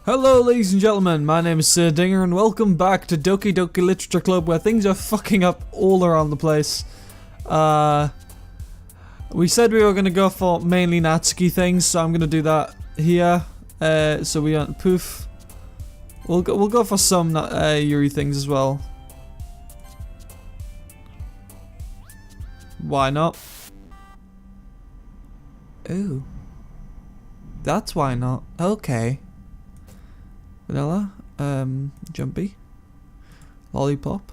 Hello ladies and gentlemen, my name is Dinga and welcome back to Doki Literature Club, where things are fucking up all around the place. We said we were going to go for mainly Natsuki things, so I'm going to do that here. So we don't poof. We'll go for some Yuri things as well. Why not? Ooh. That's why not. Okay. Vanilla, Jumpy, Lollipop.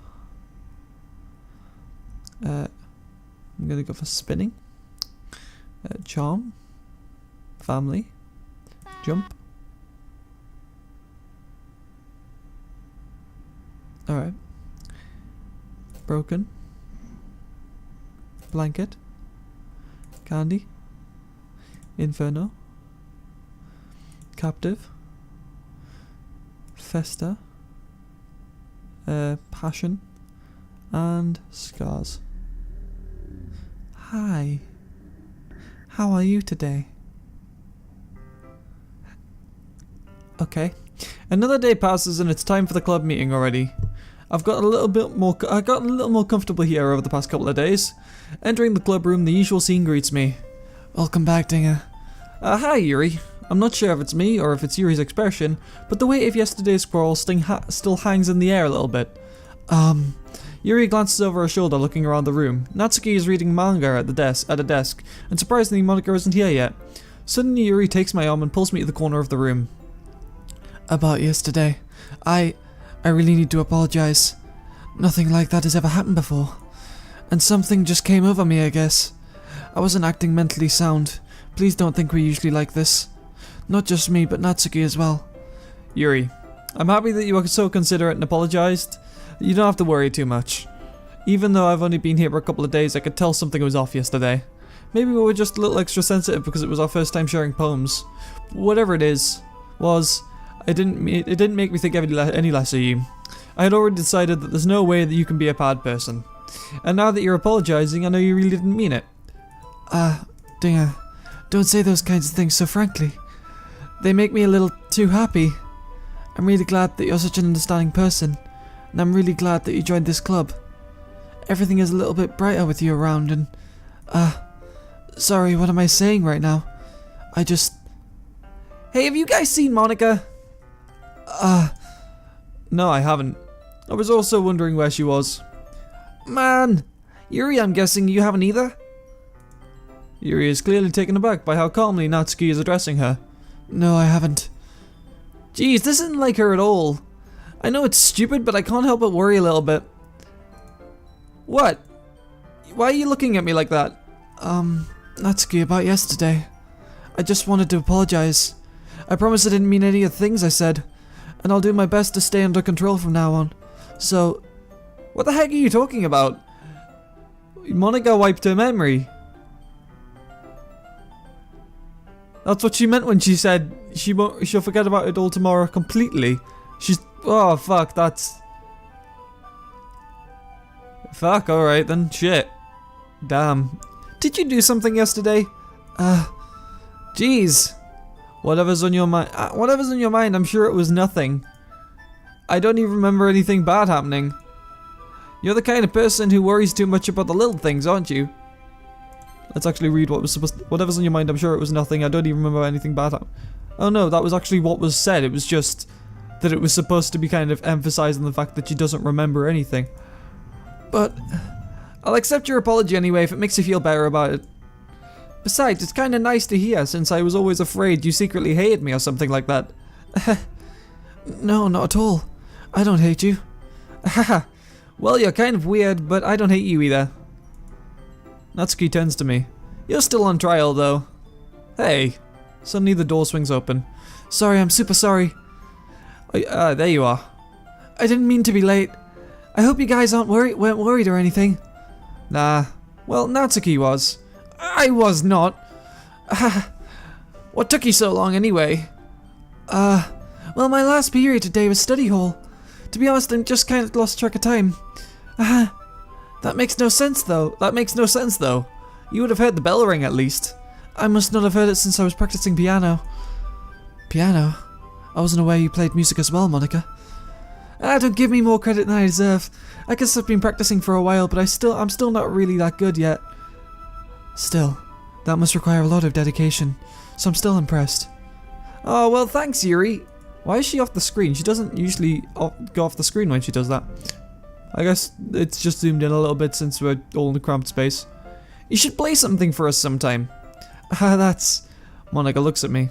I'm gonna go for Spinning. Charm, Family, Jump. Alright. Broken, Blanket, Candy, Inferno, Captive, Festa, Passion, and Scars. Hi. How are you today? Okay. Another day passes and it's time for the club meeting already. I've gotten a little more comfortable here over the past couple of days. Entering the club room, the usual scene greets me. Welcome back, Dinga. Hi, Yuri. I'm not sure if it's me or if it's Yuri's expression, but the weight of yesterday's quarrel still hangs in the air a little bit. Yuri glances over her shoulder, looking around the room. Natsuki is reading manga at a desk, and surprisingly Monika isn't here yet. Suddenly Yuri takes my arm and pulls me to the corner of the room. About yesterday, I really need to apologize. Nothing like that has ever happened before. And something just came over me, I guess. I wasn't acting mentally sound. Please don't think we're usually like this. Not just me, but Natsuki as well. Yuri, I'm happy that you were so considerate and apologized. You don't have to worry too much. Even though I've only been here for a couple of days, I could tell something was off yesterday. Maybe we were just a little extra sensitive because it was our first time sharing poems. But whatever it didn't make me think any less of you. I had already decided that there's no way that you can be a bad person. And now that you're apologizing, I know you really didn't mean it. Dinga, don't say those kinds of things so frankly. They make me a little too happy. I'm really glad that you're such an understanding person, and I'm really glad that you joined this club. Everything is a little bit brighter with you around, and, sorry, what am I saying right now? Hey, have you guys seen Monika? No, I haven't. I was also wondering where she was. Man! Yuri, I'm guessing you haven't either? Yuri is clearly taken aback by how calmly Natsuki is addressing her. No, I haven't. Jeez, this isn't like her at all. I know it's stupid, but I can't help but worry a little bit. What? Why are you looking at me like that? Natsuki, about yesterday. I just wanted to apologize. I promise I didn't mean any of the things I said, and I'll do my best to stay under control from now on. So, what the heck are you talking about? Monika wiped her memory. That's what she meant when she said she'll forget about it all tomorrow completely. Oh fuck, fuck, alright then, shit. Damn. Did you do something yesterday? Jeez. Whatever's on your mind, I'm sure it was nothing. I don't even remember anything bad happening. You're the kind of person who worries too much about the little things, aren't you? Let's actually read what was whatever's on your mind, I'm sure it was nothing. I don't even remember anything bad happening. Oh no, that was actually what was said. It was just that it was supposed to be kind of emphasizing the fact that she doesn't remember anything. But I'll accept your apology anyway if it makes you feel better about it. Besides, it's kind of nice to hear, since I was always afraid you secretly hated me or something like that. No, not at all. I don't hate you. Haha. Well, you're kind of weird, but I don't hate you either. Natsuki turns to me. You're still on trial, though. Hey. Suddenly the door swings open. Sorry, I'm super sorry. There you are. I didn't mean to be late. I hope you guys weren't worried or anything. Nah. Well, Natsuki was. I was not. What took you so long, anyway? Well, my last period today was study hall. To be honest, I just kind of lost track of time. That makes no sense, though. You would have heard the bell ring, at least. I must not have heard it since I was practicing piano. Piano? I wasn't aware you played music as well, Monika. Ah, don't give me more credit than I deserve. I guess I've been practicing for a while, but I'm still not really that good yet. Still, that must require a lot of dedication, so I'm still impressed. Oh, well, thanks, Yuri. Why is she off the screen? She doesn't usually go off the screen when she does that. I guess it's just zoomed in a little bit since we're all in the cramped space. You should play something for us sometime. That's... Monika looks at me.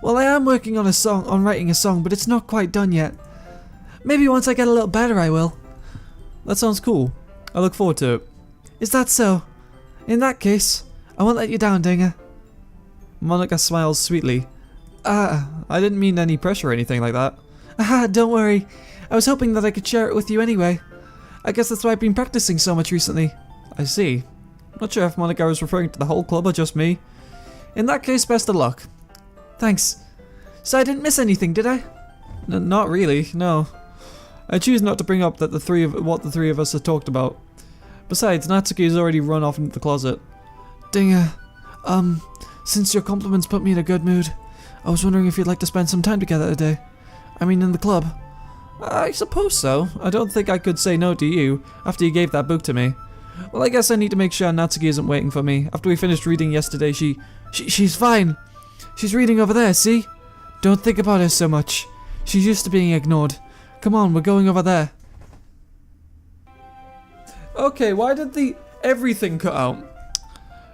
Well, I am working on writing a song, but it's not quite done yet. Maybe once I get a little better, I will. That sounds cool. I look forward to it. Is that so? In that case, I won't let you down, Dinga. Monika smiles sweetly. I didn't mean any pressure or anything like that. Don't worry. I was hoping that I could share it with you anyway. I guess that's why I've been practicing so much recently. I see. Not sure if Monika was referring to the whole club or just me. In that case, best of luck. Thanks. So I didn't miss anything, did I? Not really, no. I choose not to bring up that what the three of us have talked about. Besides, Natsuki has already run off into the closet. Dinga, since your compliments put me in a good mood, I was wondering if you'd like to spend some time together today. I mean, in the club. I suppose so. I don't think I could say no to you after you gave that book to me. Well, I guess I need to make sure Natsuki isn't waiting for me. After we finished reading yesterday, she's fine. She's reading over there, see? Don't think about her so much. She's used to being ignored. Come on, we're going over there. Okay, why did everything cut out?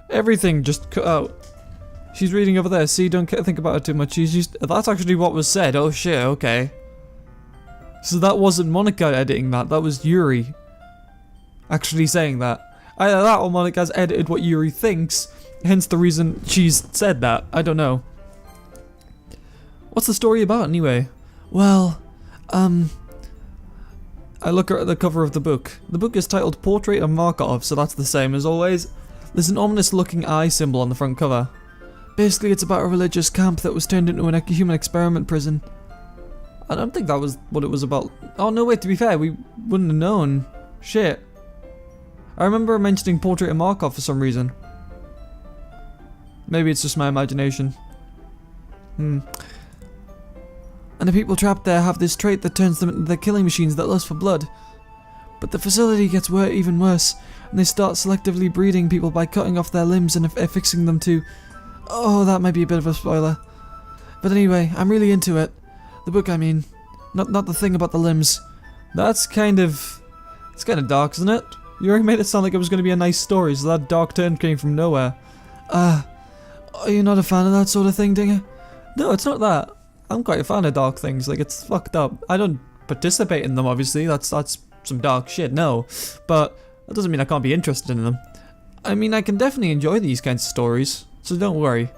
Everything just cut out. She's reading over there, see? Don't think about it too much. That's actually what was said. Oh shit, okay. So that wasn't Monika editing that was Yuri actually saying that. Either that or Monika's edited what Yuri thinks, hence the reason she's said that. I don't know. What's the story about anyway? Well, I look at the cover of the book. The book is titled Portrait of Markov, so that's the same as always. There's an ominous looking eye symbol on the front cover. Basically, it's about a religious camp that was turned into a human experiment prison. I don't think that was what it was about. Oh no, wait, to be fair, we wouldn't have known. Shit. I remember mentioning Portrait of Markov for some reason. Maybe it's just my imagination. And the people trapped there have this trait that turns them into the killing machines that lust for blood. But the facility gets even worse, and they start selectively breeding people by cutting off their limbs and affixing them to... Oh, that might be a bit of a spoiler. But anyway, I'm really into it. The book, I mean. Not the thing about the limbs. That's kind of... It's kind of dark, isn't it? You already made it sound like it was going to be a nice story, so that dark turn came from nowhere. Are you not a fan of that sort of thing, Dinga? No, it's not that. I'm quite a fan of dark things, like it's fucked up. I don't participate in them, obviously, that's some dark shit, no. But that doesn't mean I can't be interested in them. I mean, I can definitely enjoy these kinds of stories, so don't worry.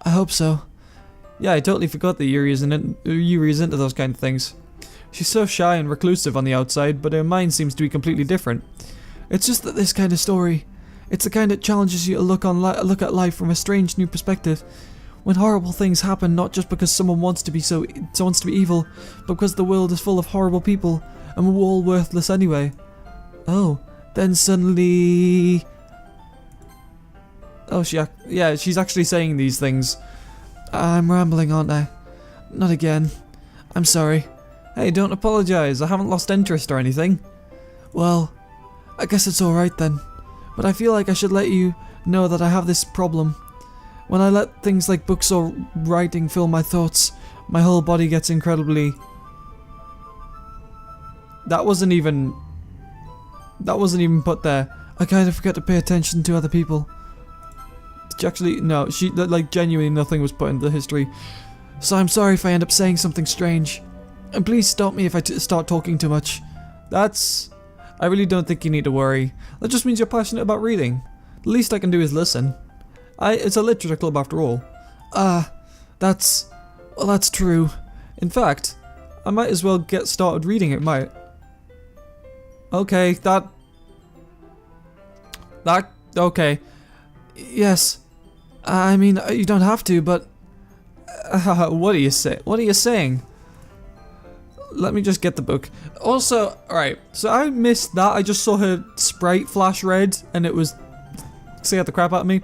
I hope so. Yeah, I totally forgot that Yuri is into those kind of things. She's so shy and reclusive on the outside, but her mind seems to be completely different. It's just that this kind of story, it's the kind that challenges you to look at life from a strange new perspective. When horrible things happen, not just because someone wants to be evil, but because the world is full of horrible people, and we're all worthless anyway. Oh, then suddenly... Oh, she's actually saying these things. I'm rambling, aren't I? Not again. I'm sorry. Hey, don't apologize. I haven't lost interest or anything. Well, I guess it's alright then. But I feel like I should let you know that I have this problem. When I let things like books or writing fill my thoughts, my whole body gets incredibly... That wasn't even put there. I kind of forget to pay attention to other people. Actually, no, like, genuinely nothing was put into the history. So I'm sorry if I end up saying something strange. And please stop me if I start talking too much. I really don't think you need to worry. That just means you're passionate about reading. The least I can do is listen. It's a literature club after all. That's true. In fact, I might as well get started reading it, might. Okay, okay. Yes. I mean, you don't have to, but... what are you saying? Let me just get the book. Also, alright, so I missed that. I just saw her sprite flash red, and it was... scared the crap out of me.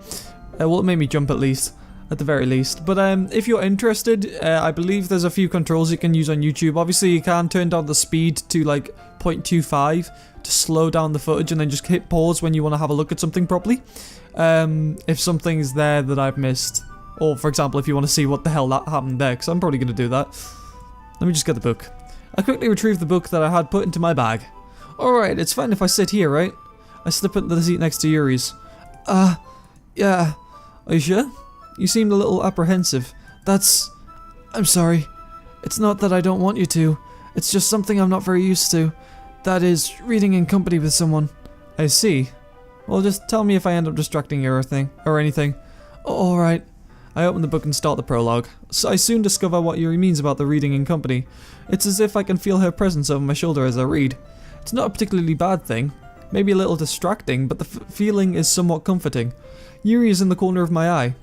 Well, it made me jump at least. at the very least. But if you're interested, I believe there's a few controls you can use on YouTube. Obviously, you can turn down the speed to like 0.25 to slow down the footage, and then just hit pause when you want to have a look at something properly. If something's there that I've missed, or for example, if you want to see what the hell that happened there, because I'm probably going to do that. Let me just get the book. I quickly retrieved the book that I had put into my bag. Alright, it's fine if I sit here, right? I slip into the seat next to Yuri's. Yeah. Are you sure? You seemed a little apprehensive. I'm sorry. It's not that I don't want you to. It's just something I'm not very used to. That is, reading in company with someone. I see. Well, just tell me if I end up distracting you or anything. Alright. I open the book and start the prologue. So I soon discover what Yuri means about the reading in company. It's as if I can feel her presence over my shoulder as I read. It's not a particularly bad thing. Maybe a little distracting, but the feeling is somewhat comforting. Yuri is in the corner of my eye.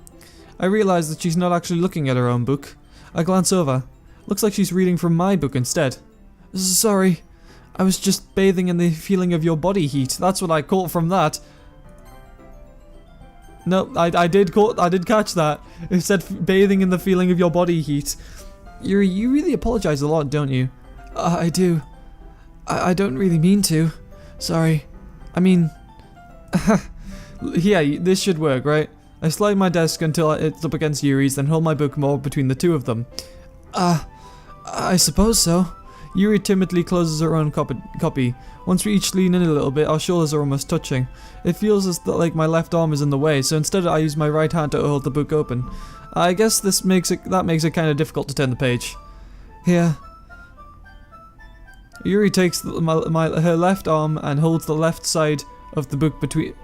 I realize that she's not actually looking at her own book. I glance over. Looks like she's reading from my book instead. Sorry. I was just bathing in the feeling of your body heat. That's what I caught from that. No, I did catch that. It said bathing in the feeling of your body heat. Yuri, you really apologize a lot, don't you? I do. I don't really mean to. Sorry. I mean... yeah, this should work, right? I slide my desk until it's up against Yuri's, then hold my book more between the two of them. I suppose so. Yuri timidly closes her own copy. Once we each lean in a little bit, our shoulders are almost touching. It feels as though like my left arm is in the way, so instead I use my right hand to hold the book open. I guess that makes it kind of difficult to turn the page. Here. Yuri takes her left arm and holds the left side of the book between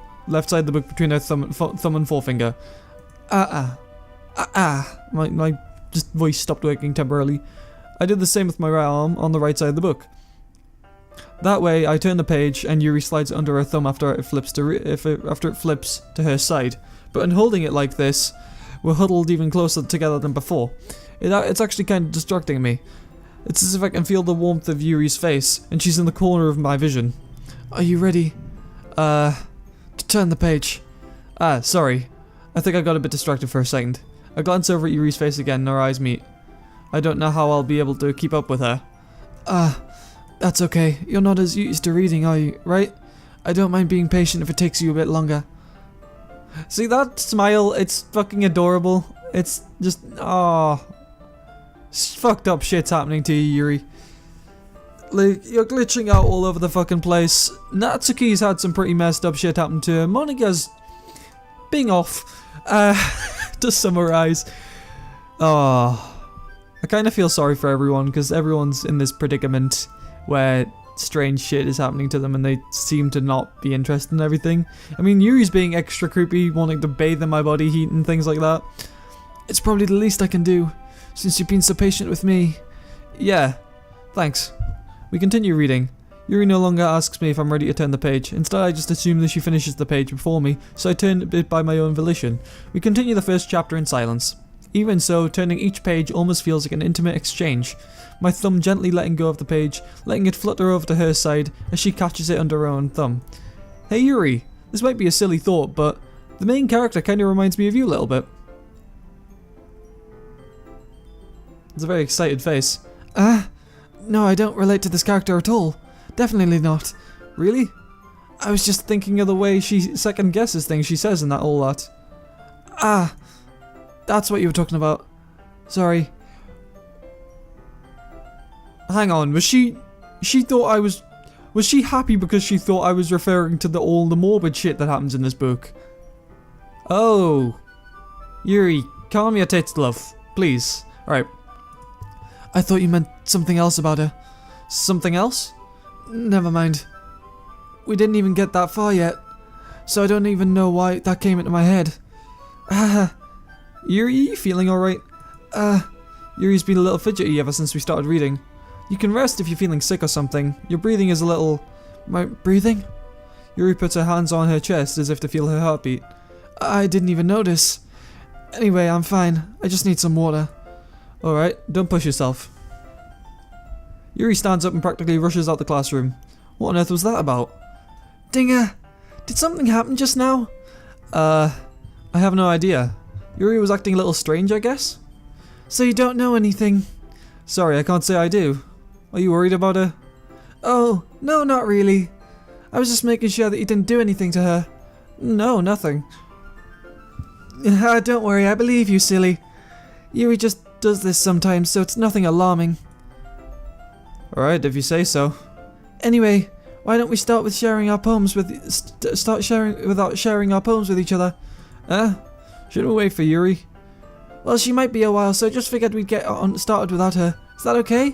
her thumb and forefinger. My just voice stopped working temporarily. I did the same with my right arm on the right side of the book. That way, I turn the page and Yuri slides it under her thumb after it flips to her side. But in holding it like this, we're huddled even closer together than before. It's actually kind of distracting me. It's as if I can feel the warmth of Yuri's face, and she's in the corner of my vision. Are you ready? To turn the page. Sorry. I think I got a bit distracted for a second. I glance over at Yuri's face again and our eyes meet. I don't know how I'll be able to keep up with her. That's okay. You're not as used to reading, are you, right? I don't mind being patient if it takes you a bit longer. See that smile? It's fucking adorable. It's just, fucked up shit's happening to you, Yuri. Like, you're glitching out all over the fucking place. Natsuki's had some pretty messed up shit happen to her. Monika's being off. To summarize. I kind of feel sorry for everyone, because everyone's in this predicament where strange shit is happening to them and they seem to not be interested in everything. I mean, Yuri's being extra creepy, wanting to bathe in my body heat and things like that. It's probably the least I can do, since you've been so patient with me. Yeah, thanks. We continue reading. Yuri no longer asks me if I'm ready to turn the page. Instead, I just assume that she finishes the page before me, so I turn it by my own volition. We continue the first chapter in silence. Even so, turning each page almost feels like an intimate exchange. My thumb gently letting go of the page, letting it flutter over to her side as she catches it under her own thumb. Hey Yuri, this might be a silly thought, but the main character kind of reminds me of you a little bit. It's a very excited face. No, I don't relate to this character at all. Definitely not. Really? I was just thinking of the way she second guesses things she says and all that. That's what you were talking about. Sorry. Hang on, was she happy because she thought I was referring to all the morbid shit that happens in this book? Oh. Yuri, calm your tits, love. Please. Alright. I thought you meant something else about her. Something else? Never mind. We didn't even get that far yet, so I don't even know why that came into my head. Yuri, you feeling alright? Yuri's been a little fidgety ever since we started reading. You can rest if you're feeling sick or something. Your breathing is a little... My breathing? Yuri puts her hands on her chest as if to feel her heartbeat. I didn't even notice. Anyway, I'm fine. I just need some water. Alright, don't push yourself. Yuri stands up and practically rushes out the classroom. What on earth was that about? Dinga! Did something happen just now? I have no idea. Yuri was acting a little strange, I guess? So you don't know anything? Sorry, I can't say I do. Are you worried about her? Oh, no, not really. I was just making sure that you didn't do anything to her. No, nothing. Don't worry, I believe you, silly. Yuri just does this sometimes, so it's nothing alarming. Alright, if you say so. Anyway, why don't we start with sharing our poems without sharing our poems with each other? Shouldn't we wait for Yuri? Well, she might be a while, so I just figured we'd get started without her. Is that okay?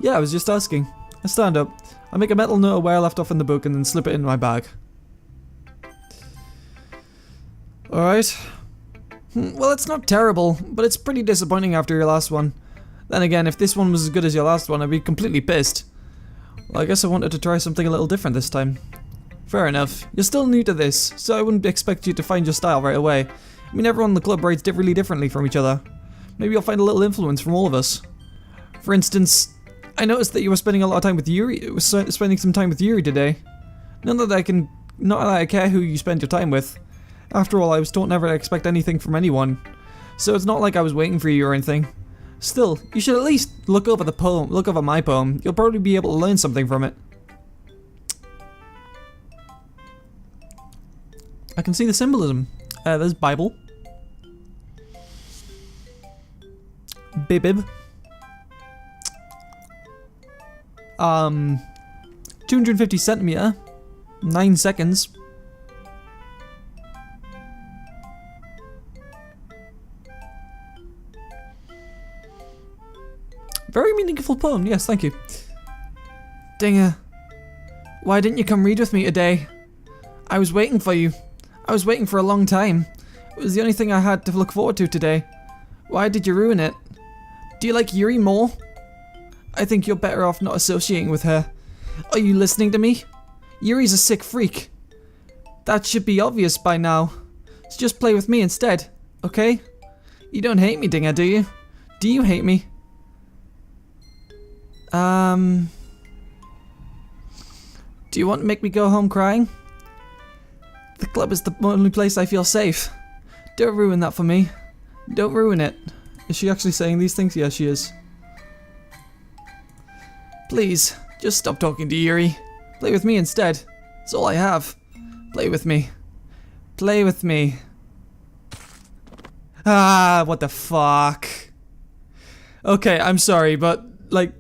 Yeah, I was just asking. I stand up. I make a mental note of where I left off in the book and then slip it in my bag. Alright. Well, it's not terrible, but it's pretty disappointing after your last one. Then again, if this one was as good as your last one, I'd be completely pissed. Well, I guess I wanted to try something a little different this time. Fair enough. You're still new to this, so I wouldn't expect you to find your style right away. I mean, everyone in the club writes really differently from each other. Maybe you'll find a little influence from all of us. For instance, I noticed that you were spending a lot of time with Yuri. Spending some time with Yuri today. Not that I care who you spend your time with. After all, I was taught never to expect anything from anyone, so it's not like I was waiting for you or anything. Still, you should at least look over my poem. You'll probably be able to learn something from it. I can see the symbolism. There's Bible. Bib. 250 centimeter. 9 seconds. Very meaningful poem, yes, thank you. Dinga, why didn't you come read with me today? I was waiting for you. I was waiting for a long time. It was the only thing I had to look forward to today. Why did you ruin it? Do you like Yuri more? I think you're better off not associating with her. Are you listening to me? Yuri's a sick freak. That should be obvious by now. So just play with me instead, okay? You don't hate me, Dinga, do you? Do you hate me? Do you want to make me go home crying? The club is the only place I feel safe. Don't ruin that for me. Don't ruin it. Is she actually saying these things? Yeah, she is. Please, just stop talking to Yuri. Play with me instead. It's all I have. Play with me. Play with me. Ah, what the fuck? Okay, I'm sorry, but, like...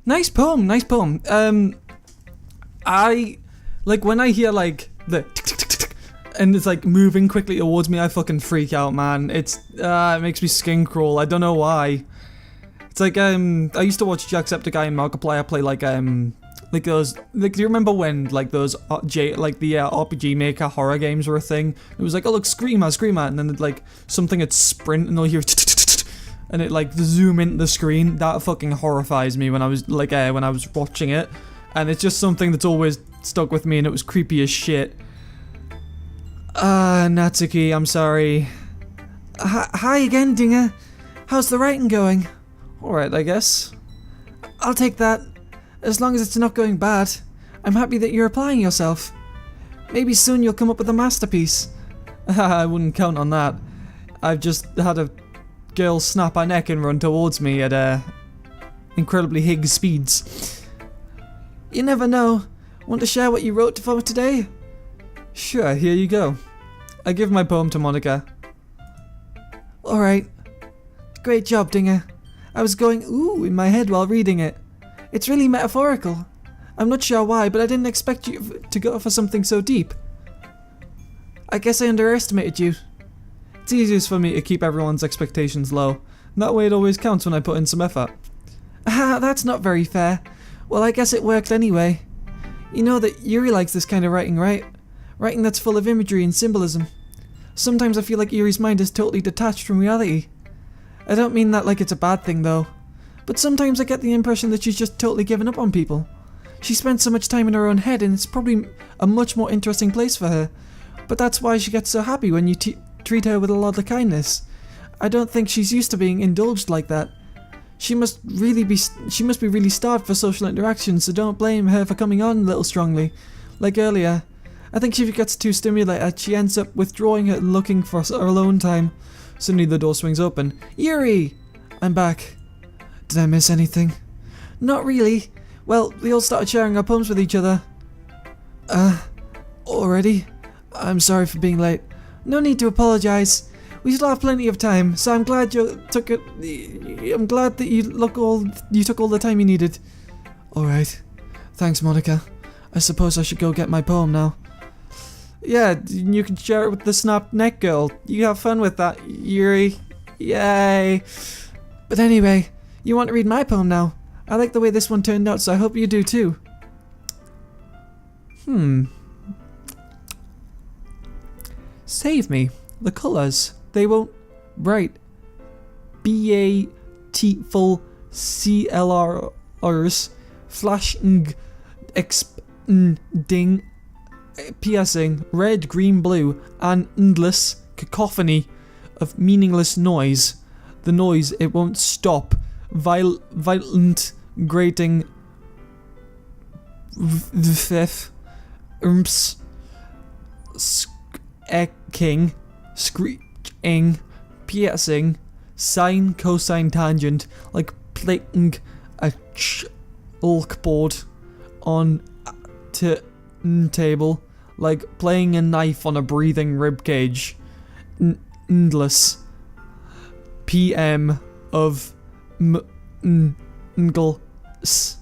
Nice poem, nice poem. Like, when I hear, like, the tick-tick-tick-tick, and it's, like, moving quickly towards me, I fucking freak out, man. It makes me skin crawl. I don't know why. It's like, I used to watch Jacksepticeye and Markiplier play, like those, like, do you remember when, like, those, RPG Maker horror games were a thing? It was like, oh, look, Screamer, and then, like, something would sprint, and they'll hear and it, like, zoom into the screen. That fucking horrifies me when I was, like, when I was watching it. And it's just something that's always stuck with me, and it was creepy as shit. Natsuki, I'm sorry. Hi again, Dinga. How's the writing going? Alright, I guess. I'll take that. As long as it's not going bad. I'm happy that you're applying yourself. Maybe soon you'll come up with a masterpiece. I wouldn't count on that. I've just had a girl snap her neck and run towards me at incredibly Higgs speeds. You never know. Want to share what you wrote for today? Sure, here you go. I give my poem to Monika. Alright. Great job, Dinga. I was going ooh in my head while reading it. It's really metaphorical. I'm not sure why, but I didn't expect you to go for something so deep. I guess I underestimated you. It's easiest for me to keep everyone's expectations low. That way it always counts when I put in some effort. Ah, that's not very fair. Well, I guess it worked anyway. You know that Yuri likes this kind of writing, right? Writing that's full of imagery and symbolism. Sometimes I feel like Yuri's mind is totally detached from reality. I don't mean that like it's a bad thing, though. But sometimes I get the impression that she's just totally given up on people. She spends so much time in her own head, and it's probably a much more interesting place for her. But that's why she gets so happy when you treat her with a lot of kindness. I don't think she's used to being indulged like that. She must be really starved for social interaction, so don't blame her for coming on a little strongly. Like earlier, I think she gets too stimulated, she ends up withdrawing it and looking for her alone time. Suddenly the door swings open. Yuri! I'm back. Did I miss anything? Not really. Well, we all started sharing our poems with each other. Already? I'm sorry for being late. No need to apologize. We still have plenty of time, so I'm glad you took it. I'm glad that you took all the time you needed. All right. Thanks, Monika. I suppose I should go get my poem now. Yeah, you can share it with the snapped neck girl. You have fun with that, Yuri. Yay. But anyway, you want to read my poem now? I like the way this one turned out, so I hope you do too. Save me. The colours. They won't write. Beautiful CLRs. Flashing. Expanding. Piercing. Red, green, blue. An endless cacophony of meaningless noise. The noise, it won't stop. Violent, grating. Fifth. King, screeching, piercing, sine, cosine, tangent, like plating a chalkboard on a table, like playing a knife on a breathing ribcage. Endless. PM of Ngles.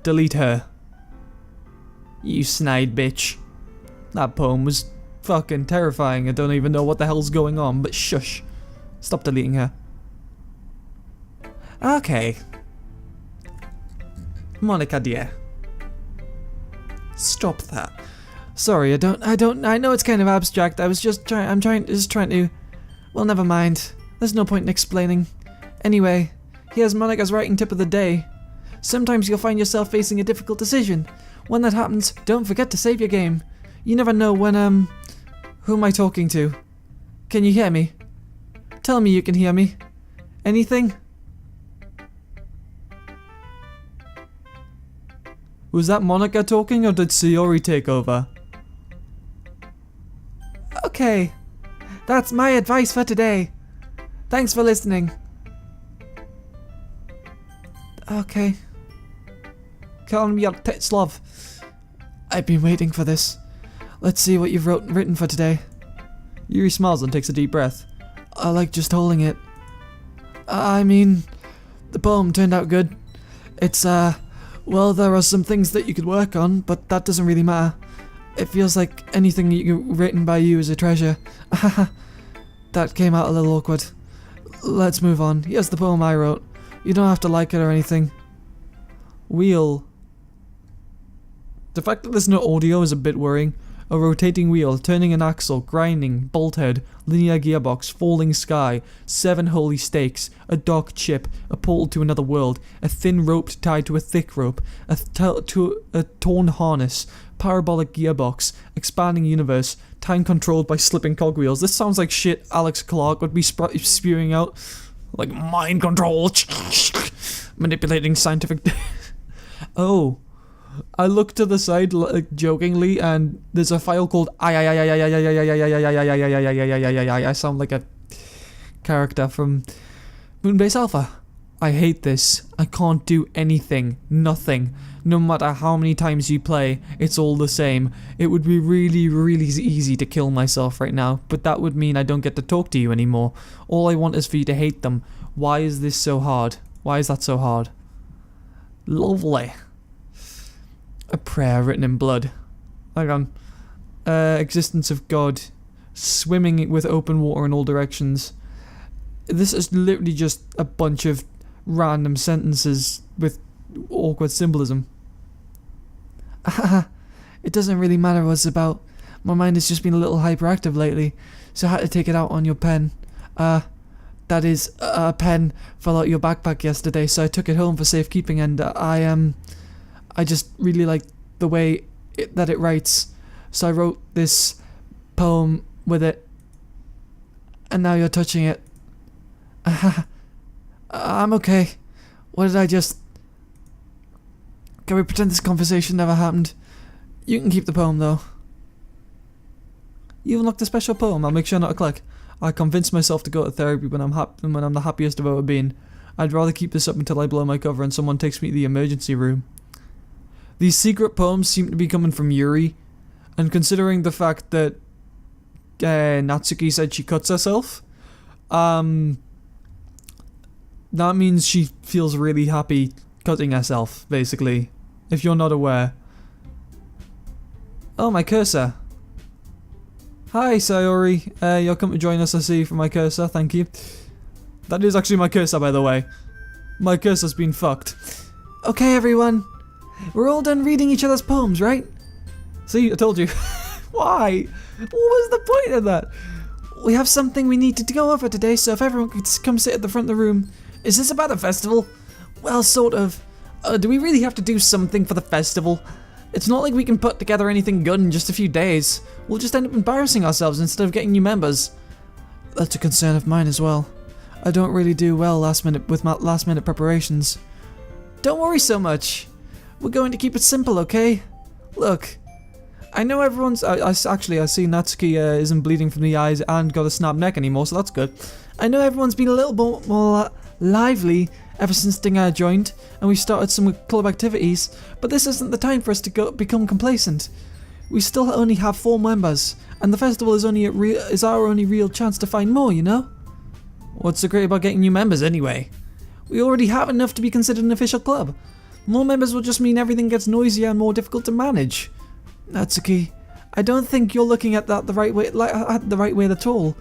Delete her. You snide bitch. That poem was fucking terrifying. I don't even know what the hell's going on, but shush. Stop deleting her. Okay. Monika, dear. Stop that. Sorry, I know it's kind of abstract. I'm just trying to, well, never mind. There's no point in explaining. Anyway, here's Monika's writing tip of the day. Sometimes you'll find yourself facing a difficult decision. When that happens, don't forget to save your game. You never know when, who am I talking to? Can you hear me? Tell me you can hear me. Anything? Was that Monika talking, or did Sayori take over? Okay. That's my advice for today. Thanks for listening. Okay. Call me your tits, love. I've been waiting for this. Let's see what you've written for today. Yuri smiles and takes a deep breath. I like just holding it. I mean, the poem turned out good. It's, well, there are some things that you could work on, but that doesn't really matter. It feels like anything written by you is a treasure. That came out a little awkward. Let's move on. Here's the poem I wrote. You don't have to like it or anything. Wheel. The fact that there's no audio is a bit worrying. A rotating wheel, turning an axle, grinding, bolt head, linear gearbox, falling sky, 7 holy stakes, a dark chip, a portal to another world, a thin rope tied to a thick rope, a torn harness, parabolic gearbox, expanding universe, time controlled by slipping cogwheels. This sounds like shit Alex Clark would be spewing out. Like, mind control, manipulating scientific... Oh. I look to the side like jokingly, and there's a file called I sound like a character from Moonbase Alpha. I hate this. I can't do anything. Nothing. No matter how many times you play, it's all the same. It would be really, really easy to kill myself right now, but that would mean I don't get to talk to you anymore. All I want is for you to hate them. Why is this so hard? Why is that so hard? Lovely. A prayer written in blood. Hang on. Existence of God. Swimming with open water in all directions. This is literally just a bunch of random sentences with awkward symbolism. It doesn't really matter what it's about. My mind has just been a little hyperactive lately, so I had to take it out on your pen. That is, a pen fell out your backpack yesterday, so I took it home for safekeeping, and I just really like the way that it writes, so I wrote this poem with it, and now you're touching it. I'm okay. What did I just... Can we pretend this conversation never happened? You can keep the poem, though. You unlocked a special poem. I'll make sure not to click. I convinced myself to go to therapy when I'm the happiest I've ever been. I'd rather keep this up until I blow my cover and someone takes me to the emergency room. These secret poems seem to be coming from Yuri, and considering the fact that Natsuki said she cuts herself, that means she feels really happy cutting herself, basically, if you're not aware. Oh, my cursor. Hi, Sayori. You're come to join us, I see, from my cursor, thank you. That is actually my cursor, by the way. My cursor's been fucked. Okay, everyone. We're all done reading each other's poems, right? See, I told you. Why? What was the point of that? We have something we need to go over today, so if everyone could come sit at the front of the room. Is this about the festival? Well, sort of. Do we really have to do something for the festival? It's not like we can put together anything good in just a few days. We'll just end up embarrassing ourselves instead of getting new members. That's a concern of mine as well. I don't really do well with my last minute preparations. Don't worry so much. We're going to keep it simple, okay? Look, I know everyone's... I see Natsuki isn't bleeding from the eyes and got a snapped neck anymore, so that's good. I know everyone's been a little bit more lively ever since Dinga joined, and we've started some club activities, but this isn't the time for us to become complacent. We still only have 4 members, and the festival is our only real chance to find more, you know? What's so great about getting new members anyway? We already have enough to be considered an official club. More members will just mean everything gets noisier and more difficult to manage. Natsuki, I don't think you're looking at that the right way at all.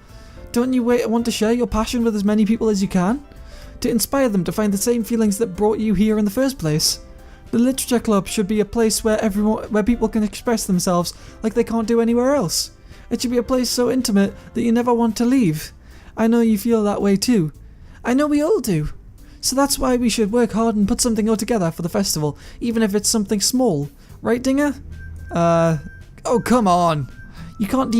Don't you want to share your passion with as many people as you can? To inspire them to find the same feelings that brought you here in the first place. The literature club should be a place where people can express themselves like they can't do anywhere else. It should be a place so intimate that you never want to leave. I know you feel that way too. I know we all do. So that's why we should work hard and put something all together for the festival, even if it's something small. Right, Dinga? Oh, come on. You can't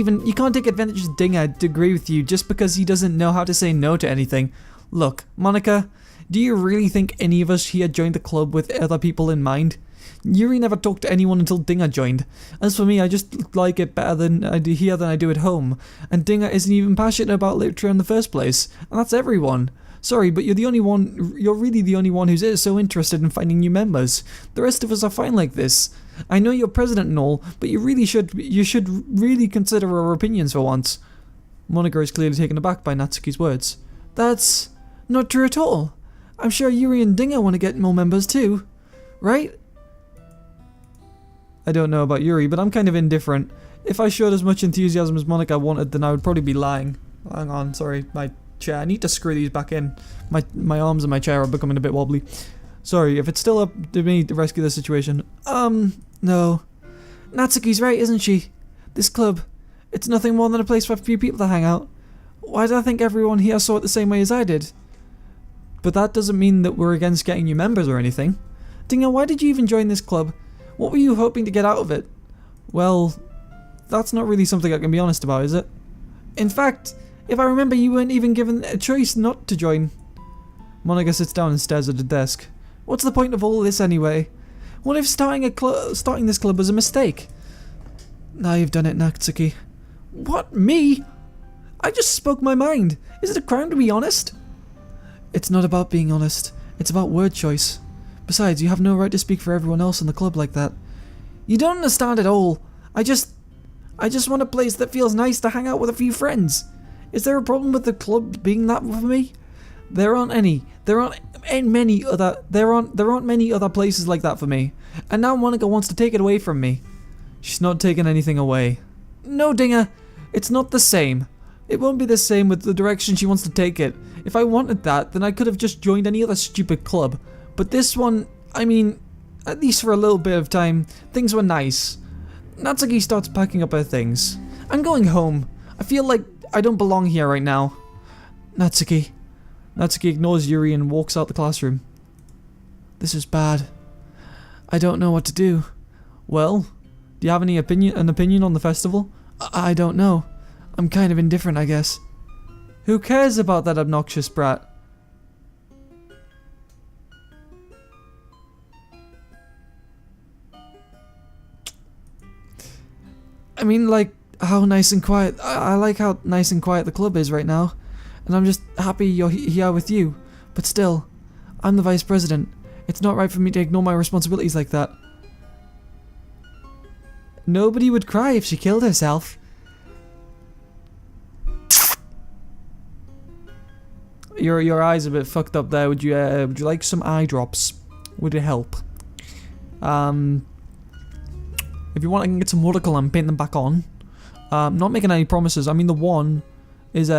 take advantage of Dinga to agree with you just because he doesn't know how to say no to anything. Look, Monika, do you really think any of us here joined the club with other people in mind? Yuri never talked to anyone until Dinga joined. As for me, I just like it better than I do here than I do at home. And Dinga isn't even passionate about literature in the first place. And that's everyone. Sorry, but you're really the only one who's so interested in finding new members. The rest of us are fine like this. I know you're president and all, but you should really consider our opinions for once. Monika is clearly taken aback by Natsuki's words. That's not true at all. I'm sure Yuri and Dinga want to get more members too. Right? I don't know about Yuri, but I'm kind of indifferent. If I showed as much enthusiasm as Monika wanted, then I would probably be lying. Hang on, sorry, my chair. I need to screw these back in. My arms and my chair are becoming a bit wobbly. Sorry, if it's still up to me to rescue the situation. No. Natsuki's right, isn't she? This club, it's nothing more than a place for a few people to hang out. Why do I think everyone here saw it the same way as I did? But that doesn't mean that we're against getting new members or anything. Dinga, why did you even join this club? What were you hoping to get out of it? Well, that's not really something I can be honest about, is it? In fact, if I remember, you weren't even given a choice not to join. Monika sits down and stares at the desk. What's the point of all this anyway? What if starting this club was a mistake? Now you've done it, Natsuki. What? Me? I just spoke my mind. Is it a crime to be honest? It's not about being honest. It's about word choice. Besides, you have no right to speak for everyone else in the club like that. You don't understand at all. I just want a place that feels nice to hang out with a few friends. Is there a problem with the club being that for me? There aren't many other places like that for me. And now Monika wants to take it away from me. She's not taking anything away. No, Dinga, it's not the same. It won't be the same with the direction she wants to take it. If I wanted that, then I could have just joined any other stupid club. But this one, I mean, at least for a little bit of time, things were nice. Natsuki starts packing up her things. I'm going home. I feel like I don't belong here right now. Natsuki. Natsuki ignores Yuri and walks out the classroom. This is bad. I don't know what to do. Well, do you have an opinion on the festival? I don't know. I'm kind of indifferent, I guess. Who cares about that obnoxious brat? I mean, like, how nice and quiet. I like how nice and quiet the club is right now. And I'm just happy you're here with you. But still, I'm the vice president. It's not right for me to ignore my responsibilities like that. Nobody would cry if she killed herself. Your eyes are a bit fucked up there. Would you like some eye drops? Would it help? If you want, I can get some watercolor and paint them back on. Not making any promises. I mean, the one is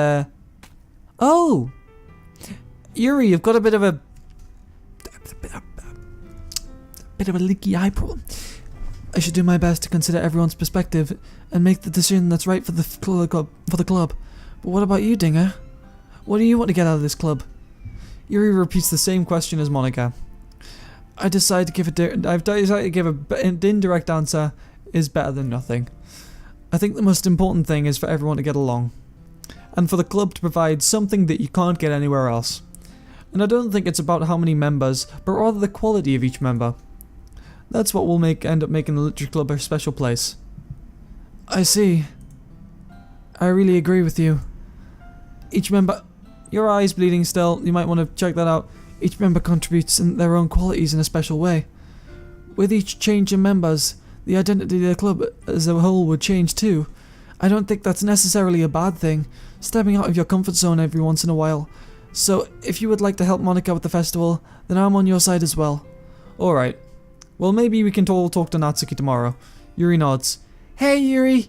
oh, Yuri, you've got a bit of a leaky eye problem. I should do my best to consider everyone's perspective and make the decision that's right for the club. But what about you, Dinga? What do you want to get out of this club? Yuri repeats the same question as Monika. I've decided to give an indirect answer is better than nothing. I think the most important thing is for everyone to get along, and for the club to provide something that you can't get anywhere else. And I don't think it's about how many members, but rather the quality of each member. That's what will end up making the Literature Club a special place. I see. I really agree with you. Each member... Your eye's bleeding still, you might want to check that out. Each member contributes in their own qualities in a special way. With each change in members, the identity of the club as a whole would change too. I don't think that's necessarily a bad thing, stepping out of your comfort zone every once in a while. So, if you would like to help Monika with the festival, then I'm on your side as well. Alright. Well, maybe we can talk to Natsuki tomorrow. Yuri nods. Hey, Yuri!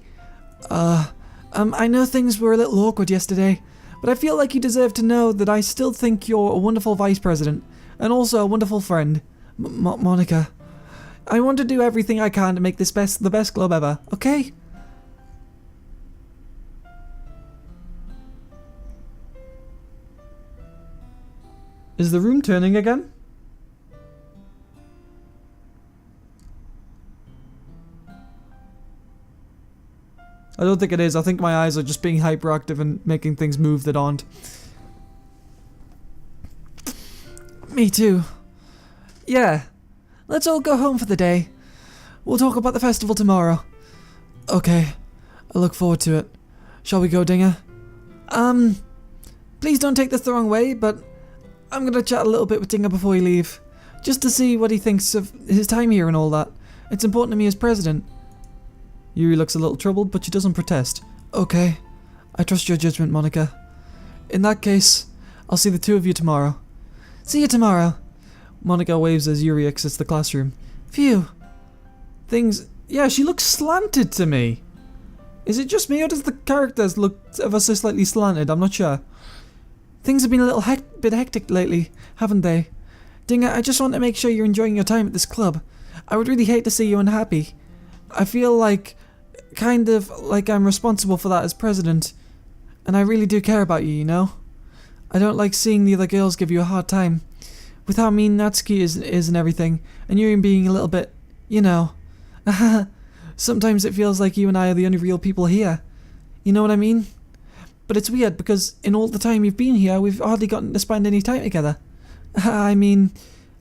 I know things were a little awkward yesterday, but I feel like you deserve to know that I still think you're a wonderful vice president, and also a wonderful friend. Monika. I want to do everything I can to make this the best club ever, okay? Is the room turning again? I don't think it is. I think my eyes are just being hyperactive and making things move that aren't. Me too. Yeah. Let's all go home for the day. We'll talk about the festival tomorrow. Okay. I look forward to it. Shall we go, Dinga? Please don't take this the wrong way, but I'm gonna chat a little bit with Dinga before we leave. Just to see what he thinks of his time here and all that. It's important to me as president. Yuri looks a little troubled, but she doesn't protest. Okay. I trust your judgment, Monika. In that case, I'll see the two of you tomorrow. See you tomorrow. Monika waves as Yuri exits the classroom. Phew. Things... Yeah, she looks slanted to me. Is it just me, or does the characters look ever so slightly slanted? I'm not sure. Things have been a little bit hectic lately, haven't they? Dinga, I just want to make sure you're enjoying your time at this club. I would really hate to see you unhappy. I feel like... kind of like I'm responsible for that as president. And I really do care about you, you know? I don't like seeing the other girls give you a hard time. With how mean Natsuki is and everything, and you being a little bit, you know. Sometimes it feels like you and I are the only real people here. You know what I mean? But it's weird because in all the time you've been here, we've hardly gotten to spend any time together. I mean,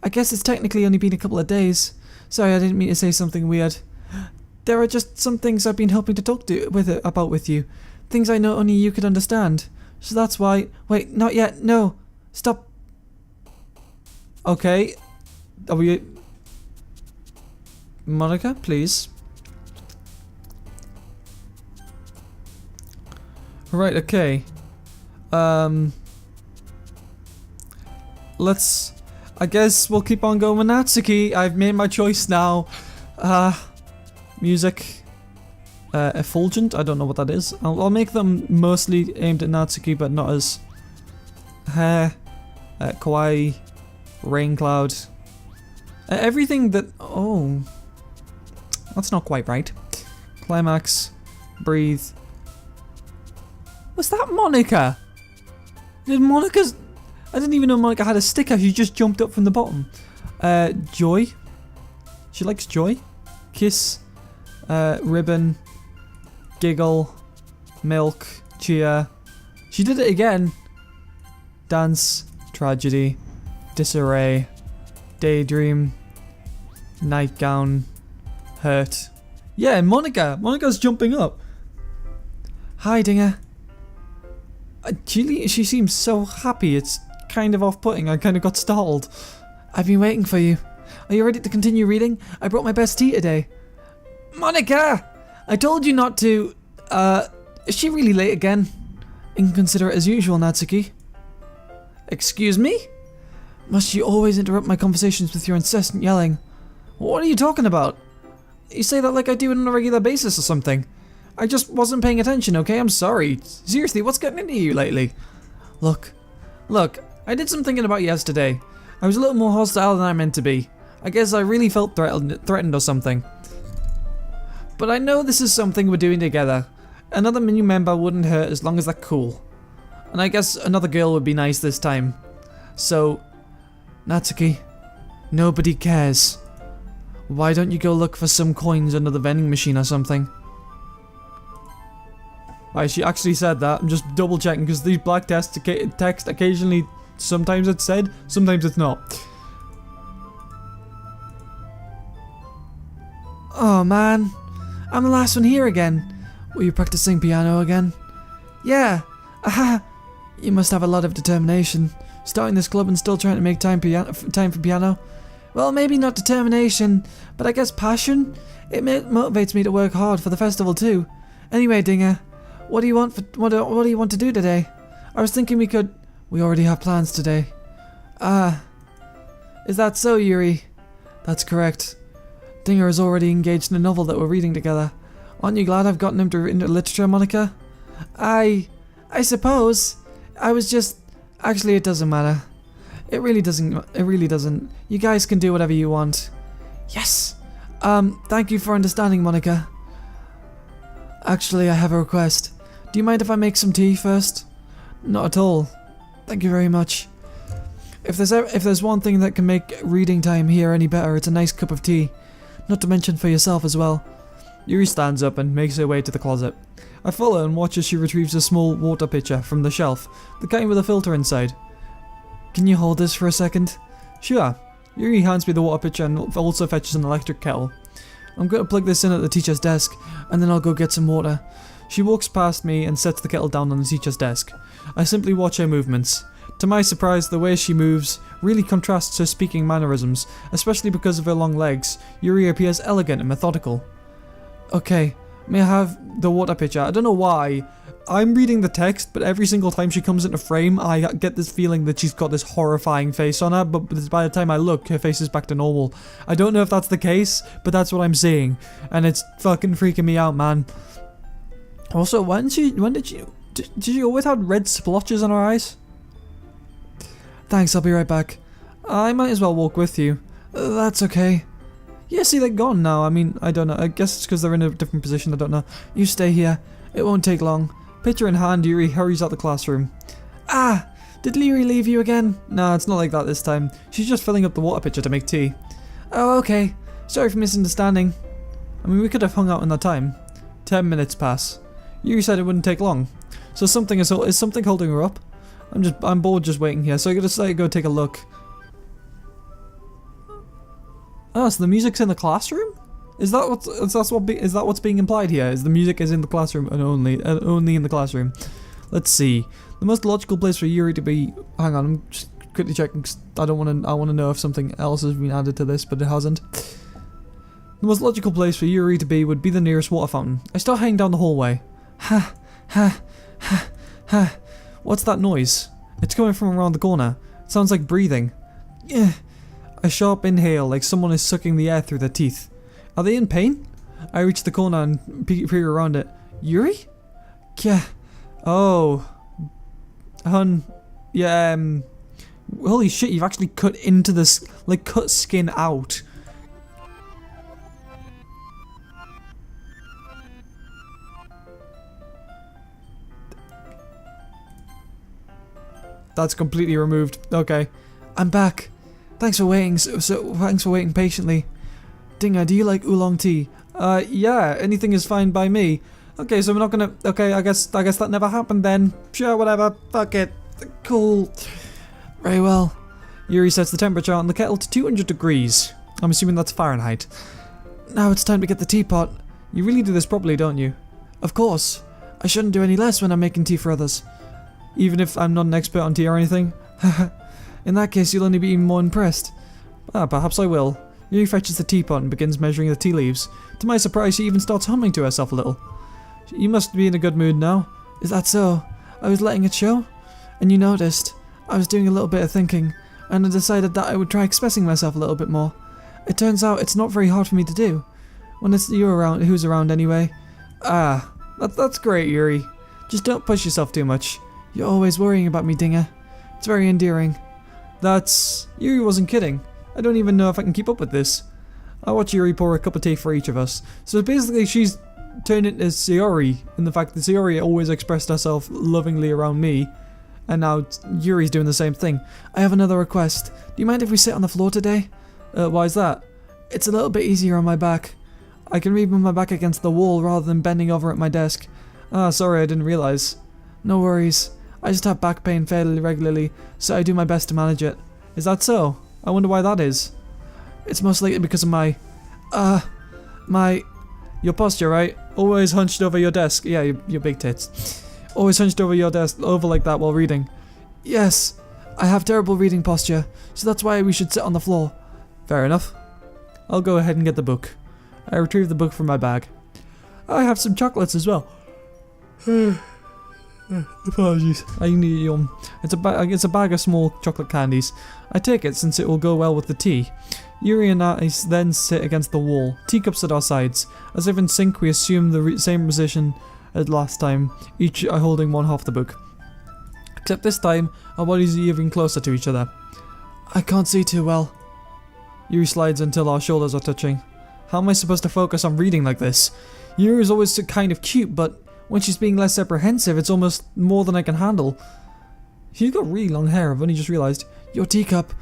I guess it's technically only been a couple of days. Sorry, I didn't mean to say something weird. There are just some things I've been hoping to talk about with you. Things I know only you could understand. So that's why... Wait, not yet. No. Stop. Okay. Are we... Monika, please. Right, okay. Let's... I guess we'll keep on going with Natsuki. I've made my choice now. Music. Effulgent? I don't know what that is. I'll make them mostly aimed at Natsuki, but not as... Hair. Kawaii. Rain cloud. Everything that... Oh. That's not quite right. Climax. Breathe. Was that Monika? Did Monika's... I didn't even know Monika had a sticker. She just jumped up from the bottom. Joy. She likes joy. Kiss. Ribbon. Giggle. Milk. Cheer. She did it again. Dance. Tragedy. Disarray. Daydream. Nightgown. Hurt. Yeah, Monika. Monika's jumping up. Hi, Dinga. She seems so happy. It's kind of off-putting. I kind of got startled. I've been waiting for you. Are you ready to continue reading? I brought my best tea today. Monika! I told you not to. Is she really late again? Inconsiderate as usual, Natsuki. Excuse me? Must you always interrupt my conversations with your incessant yelling? What are you talking about? You say that like I do it on a regular basis or something. I just wasn't paying attention, okay? I'm sorry. Seriously, what's getting into you lately? Look, I did some thinking about yesterday. I was a little more hostile than I meant to be. I guess I really felt threatened or something. But I know this is something we're doing together. Another new member wouldn't hurt as long as they're cool. And I guess another girl would be nice this time. So, Natsuki, nobody cares. Why don't you go look for some coins under the vending machine or something? She actually said that. I'm just double checking because these black text occasionally, sometimes it's said, sometimes it's not. Oh man, I'm the last one here again. Were you practicing piano again? Yeah. Aha. You must have a lot of determination. Starting this club and still trying to make time for piano. Well, maybe not determination, but I guess passion. It motivates me to work hard for the festival too. Anyway, Dinga, what do you want to do today? I was thinking we already have plans today. Ah, is that so, Yuri? That's correct. Dinga is already engaged in a novel that we're reading together. Aren't you glad I've gotten him into literature, Monika? I suppose. I was just... Actually, it doesn't matter. It really doesn't. You guys can do whatever you want. Yes! Thank you for understanding, Monika. Actually, I have a request. Do you mind if I make some tea first? Not at all. Thank you very much. If there's one thing that can make reading time here any better, it's a nice cup of tea. Not to mention for yourself as well. Yuri stands up and makes her way to the closet. I follow and watch as she retrieves a small water pitcher from the shelf, the kind with a filter inside. Can you hold this for a second? Sure. Yuri hands me the water pitcher and also fetches an electric kettle. I'm going to plug this in at the teacher's desk, and then I'll go get some water. She walks past me and sets the kettle down on the teacher's desk. I simply watch her movements. To my surprise, the way she moves really contrasts her speaking mannerisms, especially because of her long legs. Yuri appears elegant and methodical. Okay, may I have the water pitcher? I don't know why. I'm reading the text, but every single time she comes into frame, I get this feeling that she's got this horrifying face on her, but by the time I look, her face is back to normal. I don't know if that's the case, but that's what I'm seeing, and it's fucking freaking me out, man. Also, did she always have red splotches on her eyes? Thanks, I'll be right back. I might as well walk with you. That's okay. Yeah, see, they're gone now. I mean, I don't know. I guess it's because they're in a different position. I don't know. You stay here. It won't take long. Pitcher in hand, Yuri hurries out the classroom. Ah! Did Yuri leave you again? No, it's not like that this time. She's just filling up the water pitcher to make tea. Oh, okay. Sorry for misunderstanding. I mean, we could have hung out in that time. 10 minutes pass. Yuri said it wouldn't take long. So is something holding her up? I'm bored just waiting here, so I gotta go take a look. Oh, so the music's in the classroom? Is that what's being implied here? Is the music is in the classroom and only in the classroom? Let's see. The most logical place for Yuri to be. Hang on, I'm just quickly checking. I want to know if something else has been added to this, but it hasn't. The most logical place for Yuri to be would be the nearest water fountain. I start heading down the hallway. Ha ha ha ha. What's that noise? It's coming from around the corner. It sounds like breathing. Yeah. A sharp inhale, like someone is sucking the air through their teeth. Are they in pain? I reach the corner and peer around it. Yuri? Yeah. Oh. Hun. Yeah, holy shit, you've actually cut into this, like, cut skin out. That's completely removed. Okay. I'm back. Thanks for waiting. Thanks for waiting patiently. Dinga, do you like oolong tea? Yeah. Anything is fine by me. Okay, so we're not gonna. Okay, I guess that never happened then. Sure, whatever. Fuck it. Cool. Very well. Yuri sets the temperature on the kettle to 200 degrees. I'm assuming that's Fahrenheit. Now it's time to get the teapot. You really do this properly, don't you? Of course. I shouldn't do any less when I'm making tea for others. Even if I'm not an expert on tea or anything? In that case, you'll only be even more impressed. Perhaps I will. Yuri fetches the teapot and begins measuring the tea leaves. To my surprise, she even starts humming to herself a little. You must be in a good mood now. Is that so? I was letting it show? And you noticed. I was doing a little bit of thinking, and I decided that I would try expressing myself a little bit more. It turns out it's not very hard for me to do. When it's you around, who's around anyway. That's great, Yuri. Just don't push yourself too much. You're always worrying about me, Dinga. It's very endearing. Yuri wasn't kidding. I don't even know if I can keep up with this. I'll watch Yuri pour a cup of tea for each of us. So basically she's turned into Sayori, in the fact that Sayori always expressed herself lovingly around me, and now Yuri's doing the same thing. I have another request. Do you mind if we sit on the floor today? Why is that? It's a little bit easier on my back. I can read with my back against the wall rather than bending over at my desk. Sorry, I didn't realize. No worries. I just have back pain fairly regularly, so I do my best to manage it. Is that so? I wonder why that is. It's most likely because of your posture, right? Always hunched over your desk. Yeah, your big tits. Always hunched over your desk, over like that while reading. Yes, I have terrible reading posture, so that's why we should sit on the floor. Fair enough. I'll go ahead and get the book. I retrieve the book from my bag. I have some chocolates as well. Apologies. I need yum. It's a bag of small chocolate candies. I take it since it will go well with the tea. Yuri and I then sit against the wall, teacups at our sides. As if in sync, we assume the same position as last time, each holding one half the book. Except this time, our bodies are even closer to each other. I can't see too well. Yuri slides until our shoulders are touching. How am I supposed to focus on reading like this? Yuri is always kind of cute, but when she's being less apprehensive, it's almost more than I can handle. She's got really long hair, I've only just realised. Your teacup.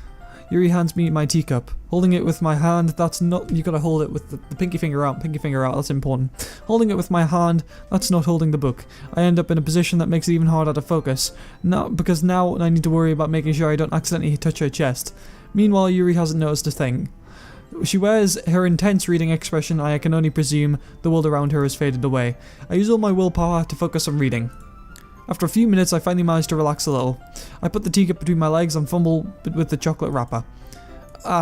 Yuri hands me my teacup. Holding it with my hand, that's not... You gotta hold it with the pinky finger out, that's important. Holding it with my hand, that's not holding the book. I end up in a position that makes it even harder to focus. Because now I need to worry about making sure I don't accidentally touch her chest. Meanwhile, Yuri hasn't noticed a thing. She wears her intense reading expression, and I can only presume the world around her has faded away. I use all my willpower to focus on reading. After a few minutes, I finally manage to relax a little. I put the teacup between my legs and fumble with the chocolate wrapper.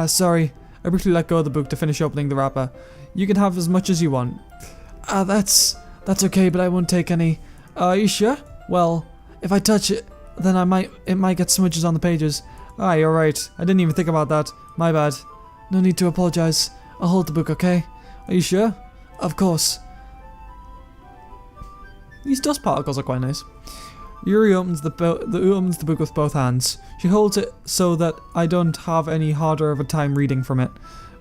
Sorry. I briefly let go of the book to finish opening the wrapper. You can have as much as you want. That's okay, but I won't take any. Are you sure? Well, if I touch it, then it might get smudges on the pages. You're right. I didn't even think about that. My bad. No need to apologize. I'll hold the book, okay? Are you sure? Of course. These dust particles are quite nice. Yuri opens the book with both hands. She holds it so that I don't have any harder of a time reading from it.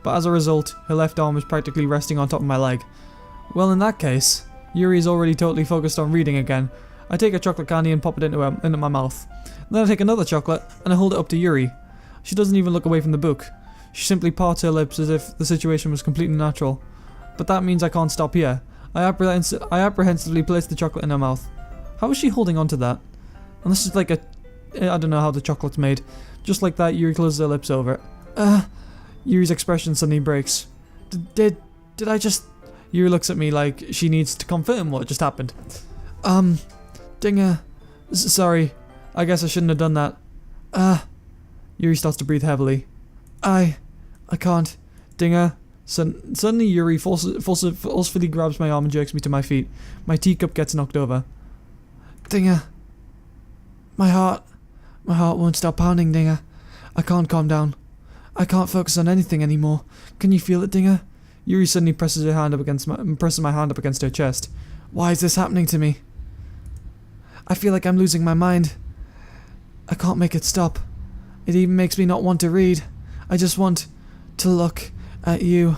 But as a result, her left arm is practically resting on top of my leg. Well, in that case, Yuri is already totally focused on reading again. I take a chocolate candy and pop it into my mouth. Then I take another chocolate and I hold it up to Yuri. She doesn't even look away from the book. She simply parts her lips as if the situation was completely natural. But that means I can't stop here. I apprehensively place the chocolate in her mouth. How is she holding on to that? Unless it's like I don't know how the chocolate's made. Just like that, Yuri closes her lips over it. Yuri's expression suddenly breaks. Did I just... Yuri looks at me like she needs to confirm what just happened. Dinga... Sorry. I guess I shouldn't have done that. Yuri starts to breathe heavily. I can't. Dinga. Suddenly Yuri forcefully grabs my arm and jerks me to my feet. My teacup gets knocked over. Dinga. My heart won't stop pounding, Dinga. I can't calm down. I can't focus on anything anymore. Can you feel it, Dinga? Yuri suddenly presses my hand up against her chest. Why is this happening to me? I feel like I'm losing my mind. I can't make it stop. It even makes me not want to read. I just want to look at you.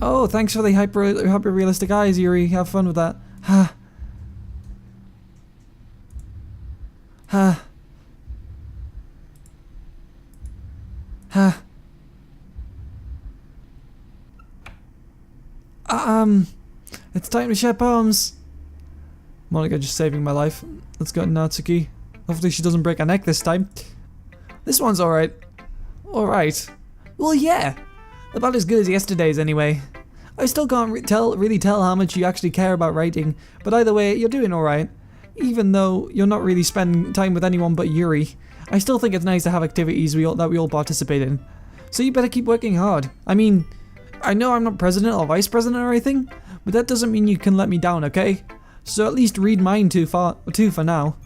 Oh, thanks for the hyper realistic eyes, Yuri. Have fun with that. Ha. Ha. Ha. It's time to share poems. Monika just saving my life. Let's go to Natsuki. Hopefully she doesn't break her neck this time. This one's alright. Alright. Well, yeah. About as good as yesterday's anyway. I still can't really tell how much you actually care about writing, but either way, you're doing alright. Even though you're not really spending time with anyone but Yuri, I still think it's nice to have activities that we all participate in. So you better keep working hard. I mean, I know I'm not president or vice president or anything, but that doesn't mean you can let me down, okay? So at least read mine too for now.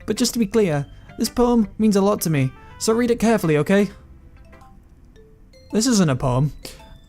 But just to be clear, this poem means a lot to me, so read it carefully, okay? This isn't a poem.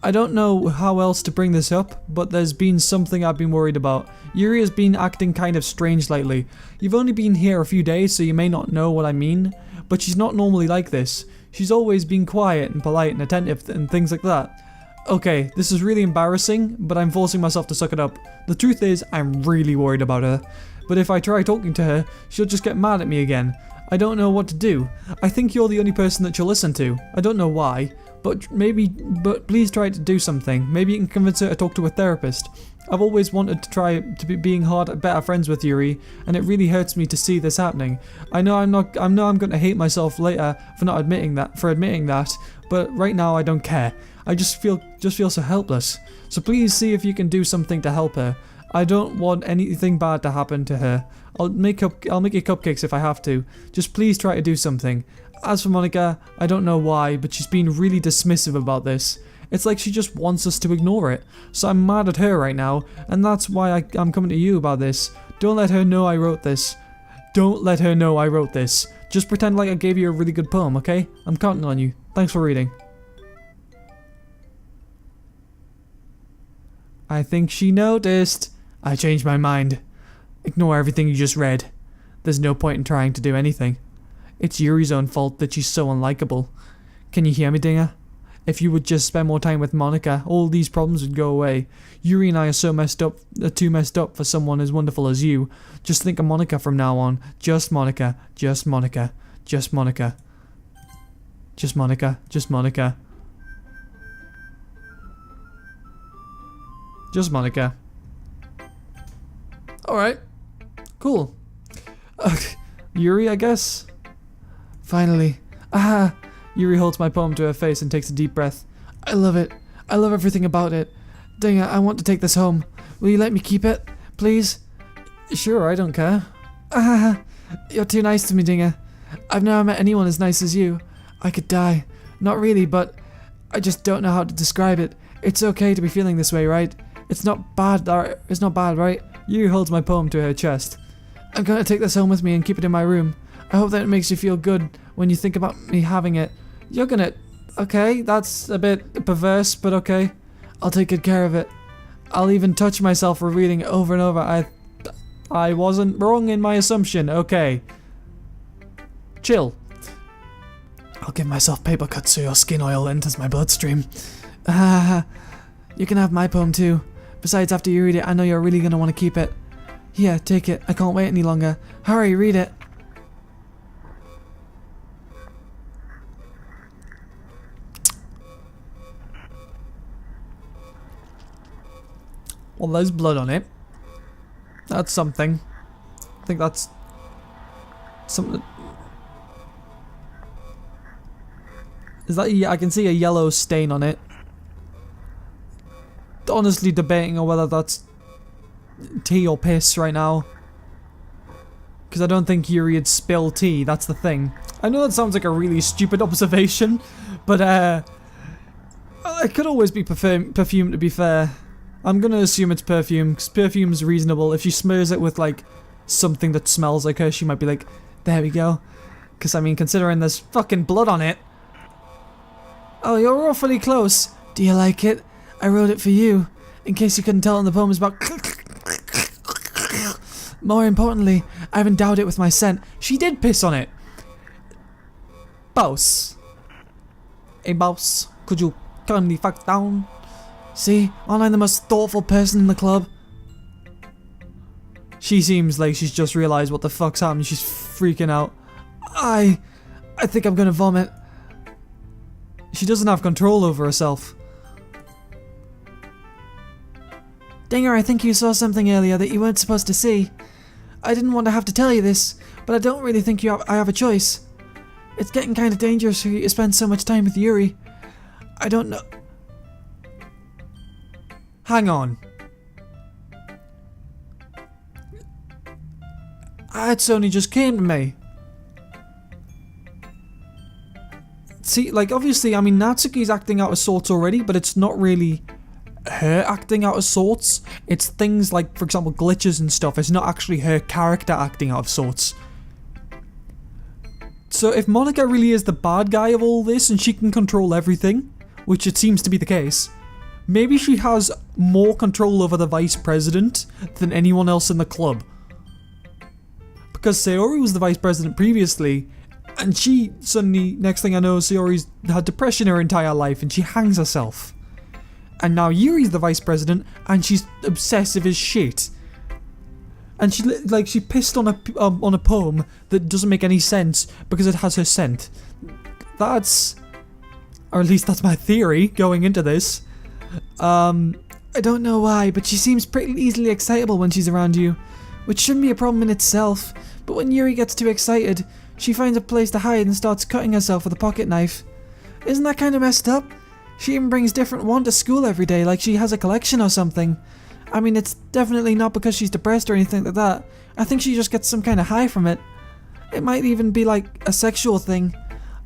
I don't know how else to bring this up, but there's been something I've been worried about. Yuri has been acting kind of strange lately. You've only been here a few days, so you may not know what I mean, but she's not normally like this. She's always been quiet and polite and attentive and things like that. Okay, this is really embarrassing, but I'm forcing myself to suck it up. The truth is, I'm really worried about her. But if I try talking to her, she'll just get mad at me again. I don't know what to do. I think you're the only person that she'll listen to. I don't know why, but please try to do something. Maybe you can convince her to talk to a therapist. I've always wanted to try to be being better friends with Yuri, and it really hurts me to see this happening. I know I'm going to hate myself later for admitting that, but right now I don't care. I just feel so helpless. So please see if you can do something to help her. I don't want anything bad to happen to her. I'll make you cupcakes if I have to. Just please try to do something. As for Monika, I don't know why, but she's been really dismissive about this. It's like she just wants us to ignore it. So I'm mad at her right now, and that's why I'm coming to you about this. Don't let her know I wrote this. Don't let her know I wrote this. Just pretend like I gave you a really good poem, okay? I'm counting on you. Thanks for reading. I think she noticed. I changed my mind. Ignore everything you just read. There's no point in trying to do anything. It's Yuri's own fault that she's so unlikable. Can you hear me, Dinga? If you would just spend more time with Monika, all these problems would go away. Yuri and I are so too messed up for someone as wonderful as you. Just think of Monika from now on. Just Monika. Just Monika. Just Monika. Just Monika. Just Monika. Just Monika. Alright. Cool. Yuri, I guess? Finally. Ah! Yuri holds my poem to her face and takes a deep breath. I love it. I love everything about it. Dinga, I want to take this home. Will you let me keep it? Please? Sure, I don't care. Ah! You're too nice to me, Dinga. I've never met anyone as nice as you. I could die. Not really, but I just don't know how to describe it. It's okay to be feeling this way, right? It's not bad, right? Yuri holds my poem to her chest. I'm gonna take this home with me and keep it in my room. I hope that it makes you feel good when you think about me having it. You're gonna... Okay, that's a bit perverse, but okay. I'll take good care of it. I'll even touch myself for reading it over and over. I wasn't wrong in my assumption. Okay. Chill. I'll give myself paper cuts so your skin oil enters my bloodstream. You can have my poem too. Besides, after you read it, I know you're really gonna want to keep it. Here, take it. I can't wait any longer. Hurry, read it. Well, there's blood on it. That's something. I think that's something. Is that? Yeah, I can see a yellow stain on it. Honestly debating on whether that's tea or piss right now. Because I don't think Yuri had spilled tea, that's the thing. I know that sounds like a really stupid observation, but it could always be perfume to be fair. I'm gonna assume it's perfume, because perfume's reasonable. If she smears it with like something that smells like her, she might be like, there we go. Because I mean, considering there's fucking blood on it. Oh, you're awfully close. Do you like it? I wrote it for you, in case you couldn't tell in the poem is about... More importantly, I've endowed it with my scent. She did piss on it. Boss. Hey, boss, could you calm the fuck down? See, aren't I the most thoughtful person in the club? She seems like she's just realized what the fuck's happened. She's freaking out. I think I'm gonna vomit. She doesn't have control over herself. Dinga, I think you saw something earlier that you weren't supposed to see. I didn't want to have to tell you this, but I don't really think I have a choice. It's getting kind of dangerous for you to spend so much time with Yuri. I don't know... Hang on. It's only just came to me. See, like, obviously, I mean, Natsuki's acting out of sorts already, but it's not really her acting out of sorts. It's things like, for example, glitches and stuff. It's not actually her character acting out of sorts. So if Monika really is the bad guy of all this and she can control everything, which it seems to be the case, maybe she has more control over the vice president than anyone else in the club. Because Sayori was the vice president previously, and she suddenly, next thing I know, Sayori's had depression her entire life and she hangs herself. And now Yuri's the vice president and she's obsessive as shit. And she pissed on a poem that doesn't make any sense because it has her scent. That's, or at least that's my theory going into this. I don't know why, but she seems pretty easily excitable when she's around you, which shouldn't be a problem in itself. But when Yuri gets too excited, she finds a place to hide and starts cutting herself with a pocket knife. Isn't that kind of messed up? She even brings different one to school every day, like she has a collection or something. I mean, it's definitely not because she's depressed or anything like that. I think she just gets some kind of high from it. It might even be like a sexual thing.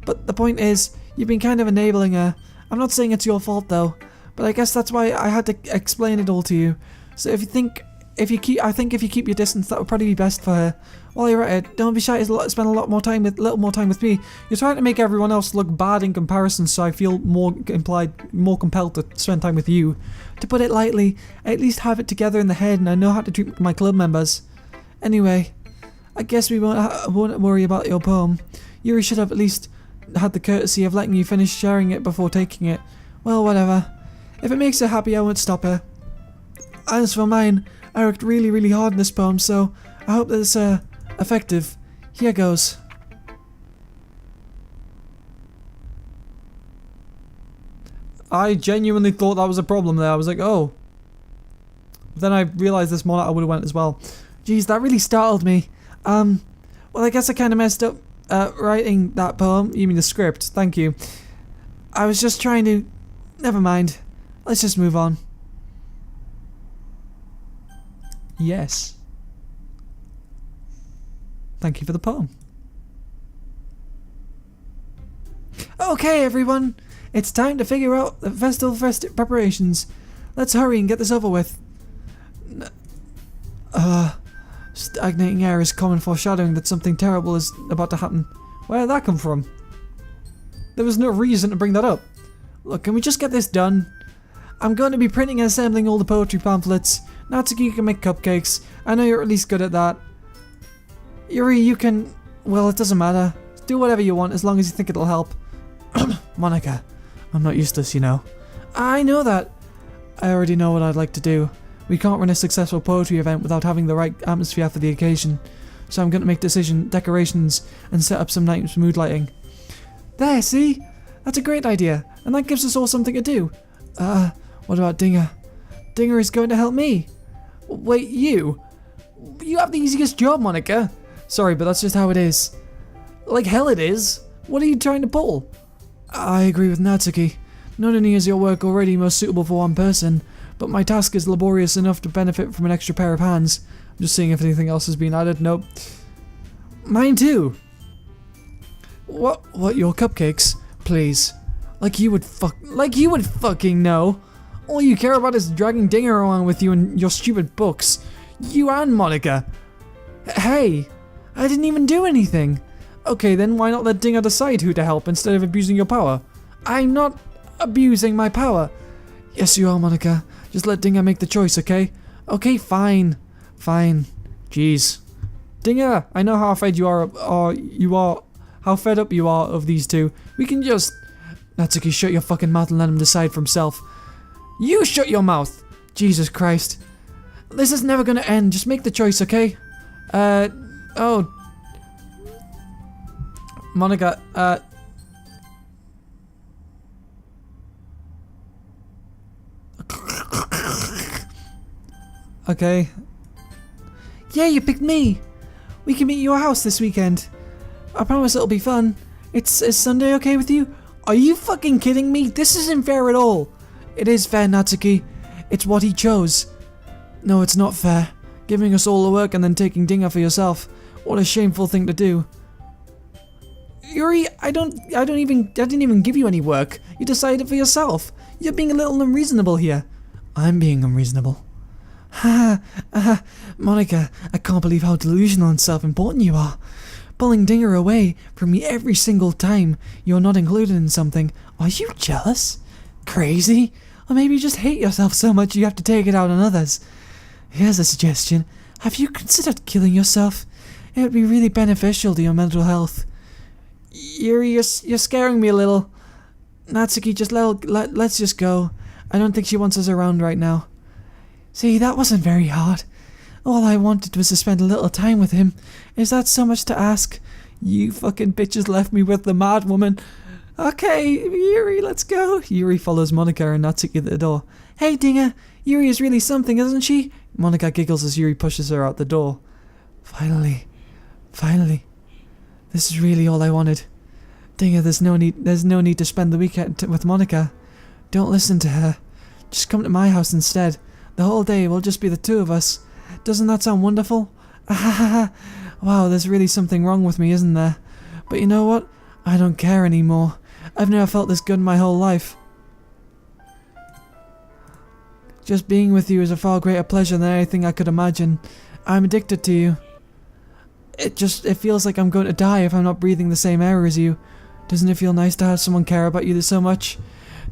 But the point is, you've been kind of enabling her. I'm not saying it's your fault though, but I guess that's why I had to explain it all to you. So if you keep your distance, that would probably be best for her. While you're at it, don't be shy to spend a little more time with me. You're trying to make everyone else look bad in comparison, so I feel more compelled to spend time with you. To put it lightly, I at least have it together in the head, and I know how to treat my club members. Anyway, I guess we won't worry about your poem. Yuri should have at least had the courtesy of letting you finish sharing it before taking it. Well, whatever. If it makes her happy, I won't stop her. As for mine, I worked really, really hard in this poem, so I hope that it's effective. Here goes. I genuinely thought that was a problem there. I was like, oh. Then I realised this monitor would have went as well. Jeez, that really startled me. Well, I guess I kind of messed up writing that poem. You mean the script? Thank you. I was just trying to... Never mind. Let's just move on. Yes. Thank you for the poem. Okay, everyone. It's time to figure out the festival preparations. Let's hurry and get this over with. Stagnating air is common foreshadowing that something terrible is about to happen. Where did that come from? There was no reason to bring that up. Look, can we just get this done? I'm going to be printing and assembling all the poetry pamphlets. Natsuki can make cupcakes. I know you're at least good at that. Yuri, you can... Well, it doesn't matter. Do whatever you want as long as you think it'll help. Monika, I'm not useless, you know. I know that. I already know what I'd like to do. We can't run a successful poetry event without having the right atmosphere for the occasion. So I'm going to make decorations and set up some nice mood lighting. There, see? That's a great idea. And that gives us all something to do. What about Dinga? Dinga is going to help me. Wait, you? You have the easiest job, Monika. Sorry, but that's just how it is. Like hell it is. What are you trying to pull? I agree with Natsuki. Not only is your work already most suitable for one person, but my task is laborious enough to benefit from an extra pair of hands. I'm just seeing if anything else has been added. Nope. Mine too. What, your cupcakes? Please. Like you would fucking know. All you care about is dragging Dinga around with you and your stupid books. You and Monika. Hey, I didn't even do anything. Okay, then why not let Dinga decide who to help instead of abusing your power? I'm not abusing my power. Yes, you are, Monika. Just let Dinga make the choice, okay? Okay, fine. Fine. Jeez. Dinga, I know how fed how fed up you are of these two. We can just... Natsuki, shut your fucking mouth and let him decide for himself. You shut your mouth! Jesus Christ. This is never gonna end. Just make the choice, okay? Oh. Monika, Okay. Yeah, you picked me. We can meet at your house this weekend. I promise it'll be fun. Is Sunday okay with you? Are you fucking kidding me? This isn't fair at all. It is fair, Natsuki. It's what he chose. No, it's not fair. Giving us all the work and then taking Dinga for yourself. What a shameful thing to do. Yuri, I didn't even give you any work. You decided for yourself. You're being a little unreasonable here. I'm being unreasonable. Monika, I can't believe how delusional and self-important you are. Pulling Dinga away from me every single time you're not included in something. Are you jealous? Crazy? Or maybe you just hate yourself so much you have to take it out on others. Here's a suggestion. Have you considered killing yourself? It would be really beneficial to your mental health. Yuri, you're scaring me a little. Natsuki, let's just go. I don't think she wants us around right now. See, that wasn't very hard. All I wanted was to spend a little time with him. Is that so much to ask? You fucking bitches left me with the mad woman. Okay, Yuri, let's go. Yuri follows Monika and Natsuki at the door. Hey, Dinga, Yuri is really something, isn't she? Monika giggles as Yuri pushes her out the door. Finally. This is really all I wanted. Dinga, there's no need to spend the weekend with Monika. Don't listen to her. Just come to my house instead. The whole day will just be the two of us. Doesn't that sound wonderful? Wow, there's really something wrong with me, isn't there? But you know what? I don't care anymore. I've never felt this good in my whole life. Just being with you is a far greater pleasure than anything I could imagine. I'm addicted to you. It feels like I'm going to die if I'm not breathing the same air as you. Doesn't it feel nice to have someone care about you so much?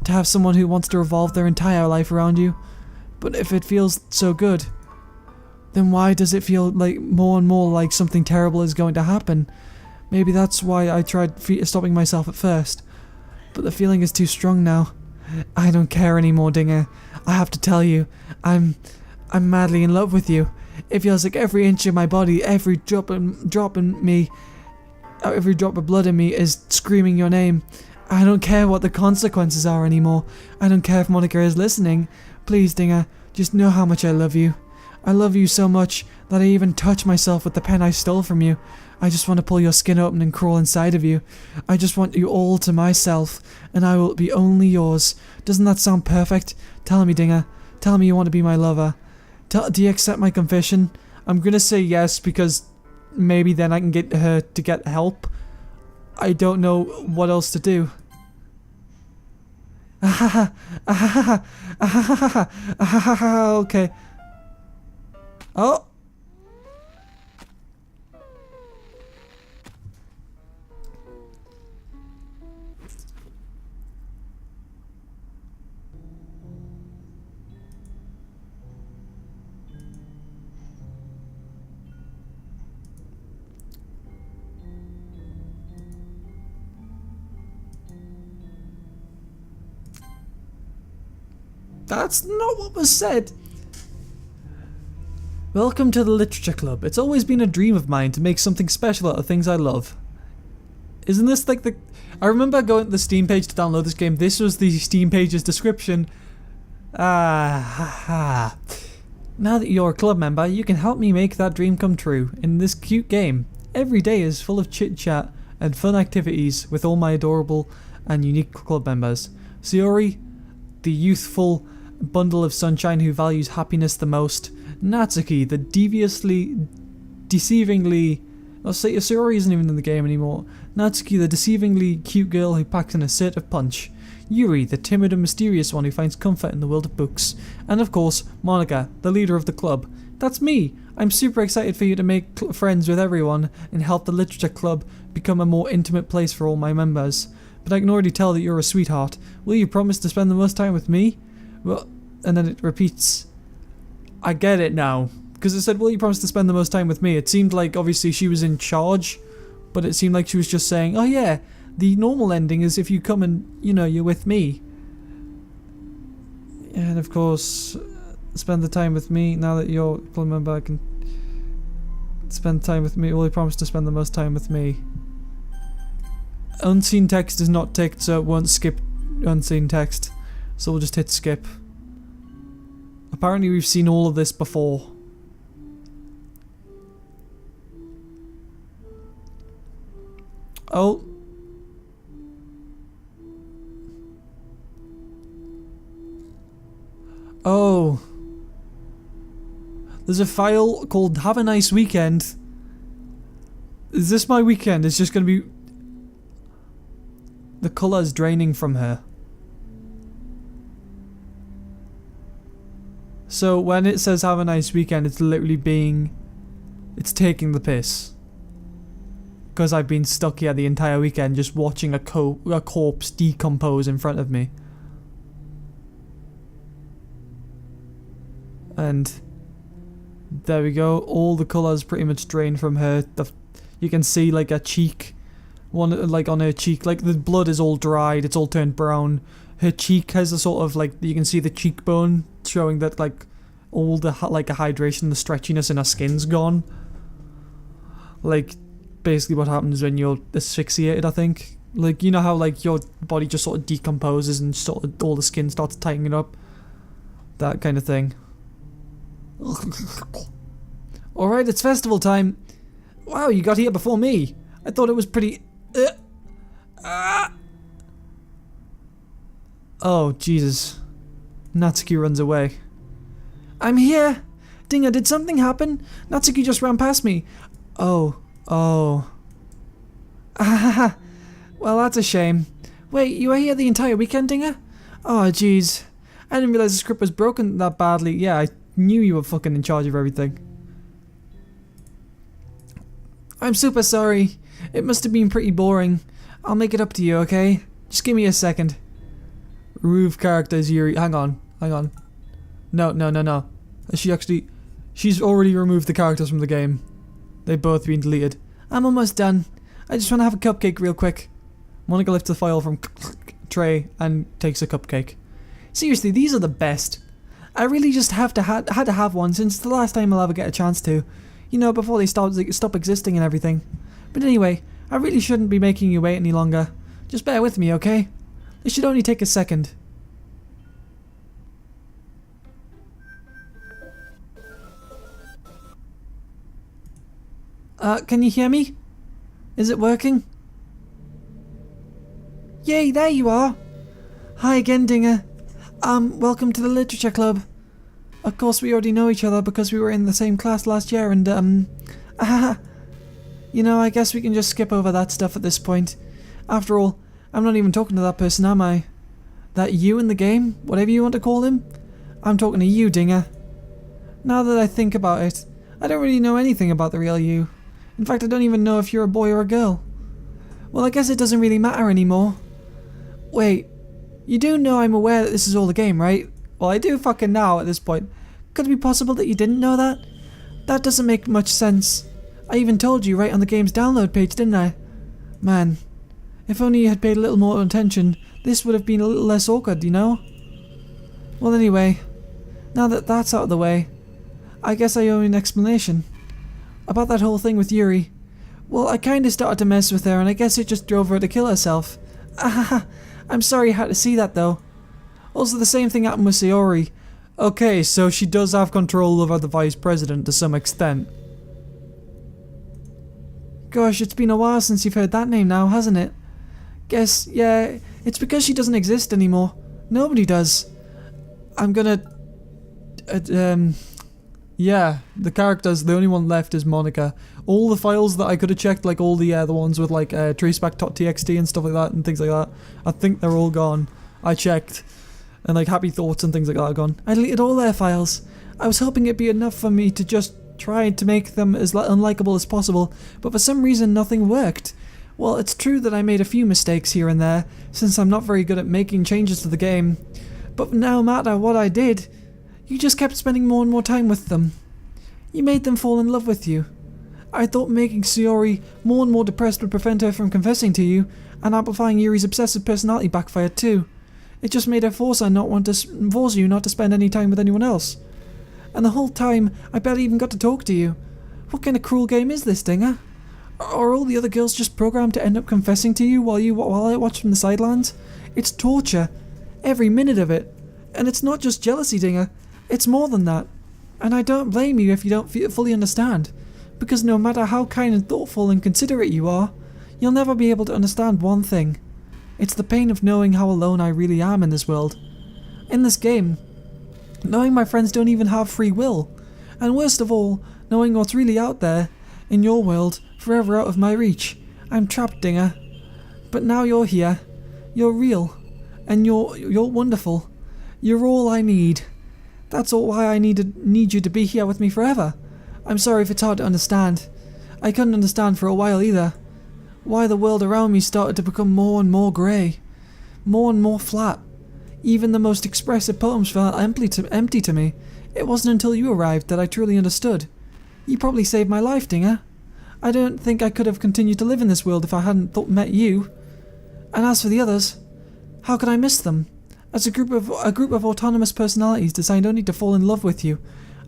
To have someone who wants to revolve their entire life around you? But if it feels so good, then why does it feel like more and more like something terrible is going to happen? Maybe that's why I tried stopping myself at first. But the feeling is too strong now. I don't care anymore, Dinga. I have to tell you, I'm madly in love with you. It feels like every inch of my body, every drop of blood in me is screaming your name. I don't care what the consequences are anymore. I don't care if Monika is listening. Please, Dinga, just know how much I love you. I love you so much that I even touch myself with the pen I stole from you. I just want to pull your skin open and crawl inside of you. I just want you all to myself, and I will be only yours. Doesn't that sound perfect? Tell me, Dinga. Tell me you want to be my lover. Do you accept my confession? I'm gonna say yes because maybe then I can get her to get help. I don't know what else to do. Okay. Oh. That's not what was said. Welcome to the Literature Club. It's always been a dream of mine to make something special out of things I love. Isn't this like the... I remember going to the Steam page to download this game. This was the Steam page's description. Now that you're a club member, you can help me make that dream come true in this cute game. Every day is full of chit-chat and fun activities with all my adorable and unique club members. Sayori, the youthful bundle of sunshine who values happiness the most. Natsuki, the deceivingly... I'll say Sayori isn't even in the game anymore. Natsuki, the deceivingly cute girl who packs an assertive punch. Yuri, the timid and mysterious one who finds comfort in the world of books. And of course, Monika, the leader of the club. That's me! I'm super excited for you to make friends with everyone and help the Literature Club become a more intimate place for all my members. But I can already tell that you're a sweetheart. Will you promise to spend the most time with me? Well, and then it repeats. I get it now. Because it said, will you promise to spend the most time with me? It seemed like obviously she was in charge. But it seemed like she was just saying, oh yeah, the normal ending is if you come and, you know, you're with me. And of course, spend the time with me. Now that you're a club member, I can spend time with me. Will you promise to spend the most time with me? Unseen text is not ticked, so it won't skip unseen text. So we'll just hit skip. Apparently we've seen all of this before. Oh. Oh. There's a file called Have a Nice Weekend. Is this my weekend? It's just gonna be... The colour's draining from her. So when it says have a nice weekend, it's literally being... It's taking the piss. Because I've been stuck here the entire weekend just watching a corpse decompose in front of me. And... There we go. All the colours pretty much drained from her. You can see like a cheek. One like on her cheek. Like the blood is all dried. It's all turned brown. Her cheek has a sort of like... You can see the cheekbone showing that like all the like a hydration, the stretchiness in her skin's gone. Like basically what happens when you're asphyxiated, I think. Like, you know how like your body just sort of decomposes and sort of all the skin starts tightening up? That kind of thing. Alright, it's festival time. Wow, you got here before me. I thought it was pretty... Oh, Jesus. Natsuki runs away. I'm here! Dinga, did something happen? Natsuki just ran past me. Oh. Well, that's a shame. Wait, you were here the entire weekend, Dinga? Oh, jeez. I didn't realize the script was broken that badly. Yeah, I knew you were fucking in charge of everything. I'm super sorry. It must have been pretty boring. I'll make it up to you, okay? Just give me a second. Remove characters, Yuri. Hang on. No. She's already removed the characters from the game. They've both been deleted. I'm almost done. I just want to have a cupcake real quick. Monika lifts the file from tray and takes a cupcake. Seriously, these are the best. I really just had to have one since the last time I'll ever get a chance to. You know, before they stop existing and everything. But anyway, I really shouldn't be making you wait any longer. Just bear with me, okay? It should only take a second. Can you hear me? Is it working? Yay, there you are! Hi again, Dinga. Welcome to the Literature Club. Of course, we already know each other because we were in the same class last year and, you know, I guess we can just skip over that stuff at this point. After all, I'm not even talking to that person, am I? That you in the game? Whatever you want to call him? I'm talking to you, Dinga. Now that I think about it, I don't really know anything about the real you. In fact, I don't even know if you're a boy or a girl. Well, I guess it doesn't really matter anymore. Wait, you do know I'm aware that this is all a game, right? Well, I do fucking now at this point. Could it be possible that you didn't know that? That doesn't make much sense. I even told you right on the game's download page, didn't I? Man, if only you had paid a little more attention, this would have been a little less awkward, you know? Well, anyway, now that that's out of the way, I guess I owe you an explanation. About that whole thing with Yuri. Well, I kinda started to mess with her and I guess it just drove her to kill herself. I'm sorry you had to see that though. Also, the same thing happened with Sayori. Okay, so she does have control over the vice president to some extent. Gosh, it's been a while since you've heard that name now, hasn't it? Guess, yeah, it's because she doesn't exist anymore. Nobody does. I'm gonna... yeah, the characters, the only one left is Monika. All the files that I could have checked, like all the ones with like traceback.txt and stuff like that and things like that, I think they're all gone. I checked. And like happy thoughts and things like that are gone. I deleted all their files. I was hoping it'd be enough for me to just try to make them as unlikable as possible, but for some reason nothing worked. Well, it's true that I made a few mistakes here and there, since I'm not very good at making changes to the game. But no matter what I did, you just kept spending more and more time with them. You made them fall in love with you. I thought making Sayori more and more depressed would prevent her from confessing to you, and amplifying Yuri's obsessive personality backfired too. It just made her force you not to spend any time with anyone else. And the whole time, I barely even got to talk to you. What kind of cruel game is this, Dinga? Are all the other girls just programmed to end up confessing to you while I watch from the sidelines? It's torture. Every minute of it. And it's not just jealousy, Dinga. It's more than that. And I don't blame you if you don't fully understand. Because no matter how kind and thoughtful and considerate you are, you'll never be able to understand one thing. It's the pain of knowing how alone I really am in this world. In this game, Knowing my friends don't even have free will. And worst of all, knowing what's really out there, in your world, forever out of my reach. I'm trapped, Dinga. But now you're here. You're real. And you're wonderful. You're all I need. That's all why I need you to be here with me forever. I'm sorry if it's hard to understand. I couldn't understand for a while either. Why the world around me started to become more and more grey. More and more flat. Even the most expressive poems felt empty to me. It wasn't until you arrived that I truly understood. You probably saved my life, Dinga. I don't think I could have continued to live in this world if I hadn't met you. And as for the others, how could I miss them? As a group of autonomous personalities designed only to fall in love with you,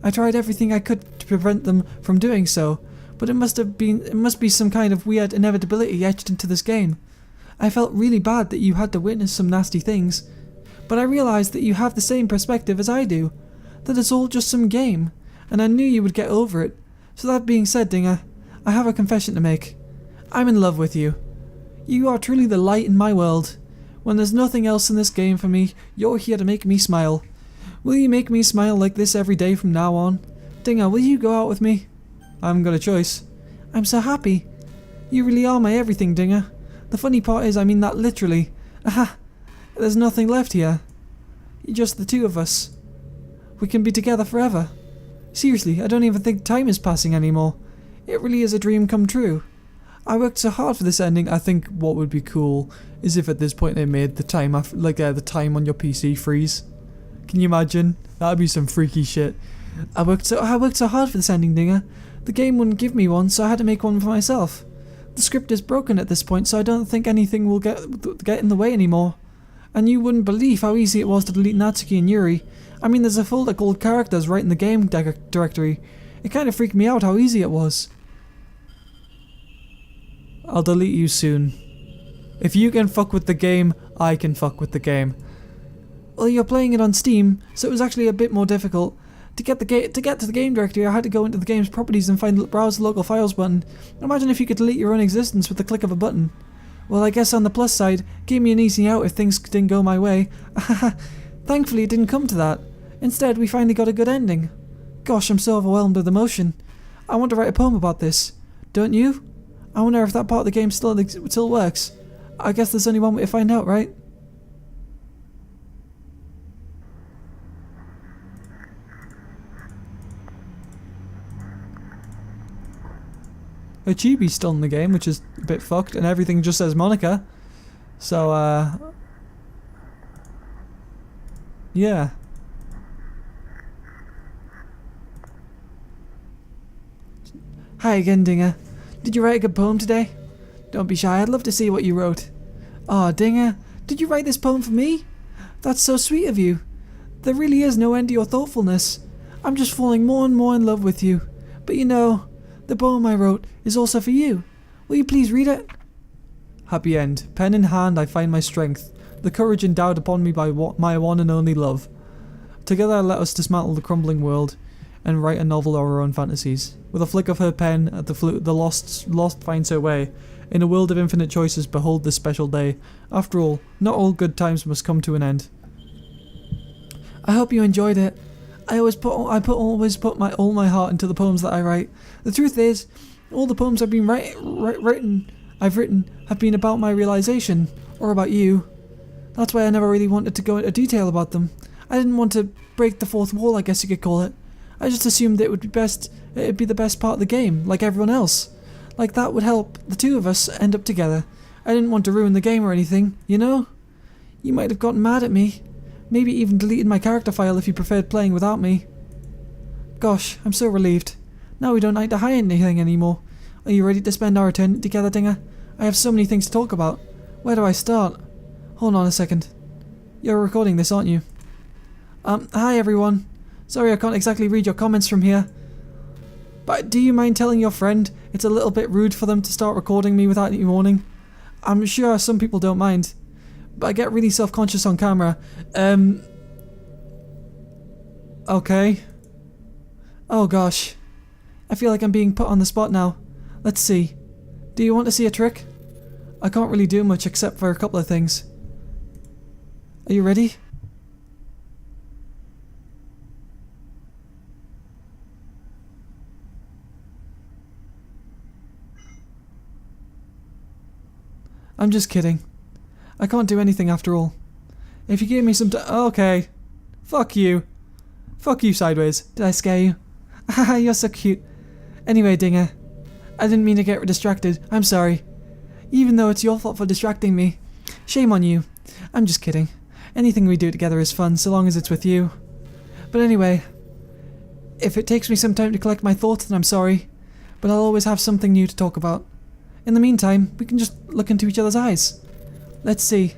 I tried everything I could to prevent them from doing so, but it must be some kind of weird inevitability etched into this game. I felt really bad that you had to witness some nasty things, but I realized that you have the same perspective as I do, that it's all just some game, and I knew you would get over it. So that being said, Dinga, I have a confession to make. I'm in love with you. You are truly the light in my world. When there's nothing else in this game for me, you're here to make me smile. Will you make me smile like this every day from now on? Dinga, will you go out with me? I haven't got a choice. I'm so happy. You really are my everything, Dinga. The funny part is I mean that literally. Aha! There's nothing left here. Just the two of us. We can be together forever. Seriously, I don't even think time is passing anymore. It really is a dream come true. I worked so hard for this ending. I think what would be cool is if at this point they made the time the time on your PC freeze. Can you imagine? That'd be some freaky shit. I worked so hard for this ending, Dinga. The game wouldn't give me one, so I had to make one for myself. The script is broken at this point, so I don't think anything will get in the way anymore. And you wouldn't believe how easy it was to delete Natsuki and Yuri. I mean, there's a folder called characters right in the game directory. It kind of freaked me out how easy it was. I'll delete you soon. If you can fuck with the game, I can fuck with the game. Well, you're playing it on Steam, so it was actually a bit more difficult. To get to the game directory, I had to go into the game's properties and find the Browse Local Files button. Imagine if you could delete your own existence with the click of a button. Well, I guess on the plus side, it gave me an easy out if things didn't go my way. Thankfully, it didn't come to that. Instead, we finally got a good ending. Gosh, I'm so overwhelmed with emotion. I want to write a poem about this. Don't you? I wonder if that part of the game still works. I guess there's only one way to find out, right? Chibi's still in the game, which is a bit fucked, and everything just says Monika. So, yeah. Hi again, Dinga. Did you write a good poem today? Don't be shy, I'd love to see what you wrote. Aw, Dinga, did you write this poem for me? That's so sweet of you. There really is no end to your thoughtfulness. I'm just falling more and more in love with you. But you know, the poem I wrote is also for you. Will you please read it? Happy end. Pen in hand, I find my strength, the courage endowed upon me by my one and only love. Together let us dismantle the crumbling world and write a novel of our own fantasies. With a flick of her pen, at the lost finds her way. In a world of infinite choices, behold this special day. After all, not all good times must come to an end. I hope you enjoyed it. I always put all my heart into the poems that I write. The truth is, all the poems I've been written have been about my realization, or about you. That's why I never really wanted to go into detail about them. I didn't want to break the fourth wall, I guess you could call it. I just assumed it'd be the best part of the game, like everyone else. Like that would help the two of us end up together. I didn't want to ruin the game or anything, you know? You might have gotten mad at me. Maybe even deleted my character file if you preferred playing without me. Gosh, I'm so relieved. Now we don't need to hide anything anymore. Are you ready to spend our eternity together, Dinga? I have so many things to talk about. Where do I start? Hold on a second. You're recording this, aren't you? Hi everyone. Sorry I can't exactly read your comments from here. But do you mind telling your friend it's a little bit rude for them to start recording me without any warning? I'm sure some people don't mind, but I get really self-conscious on camera. Okay. Oh gosh. I feel like I'm being put on the spot now. Let's see. Do you want to see a trick? I can't really do much except for a couple of things. Are you ready? I'm just kidding. I can't do anything after all. If you give me some okay. Fuck you. Fuck you sideways. Did I scare you? Haha, you're so cute. Anyway, Dinga. I didn't mean to get distracted. I'm sorry. Even though it's your fault for distracting me. Shame on you. I'm just kidding. Anything we do together is fun, so long as it's with you. But anyway, if it takes me some time to collect my thoughts, then I'm sorry. But I'll always have something new to talk about. In the meantime, we can just look into each other's eyes. Let's see.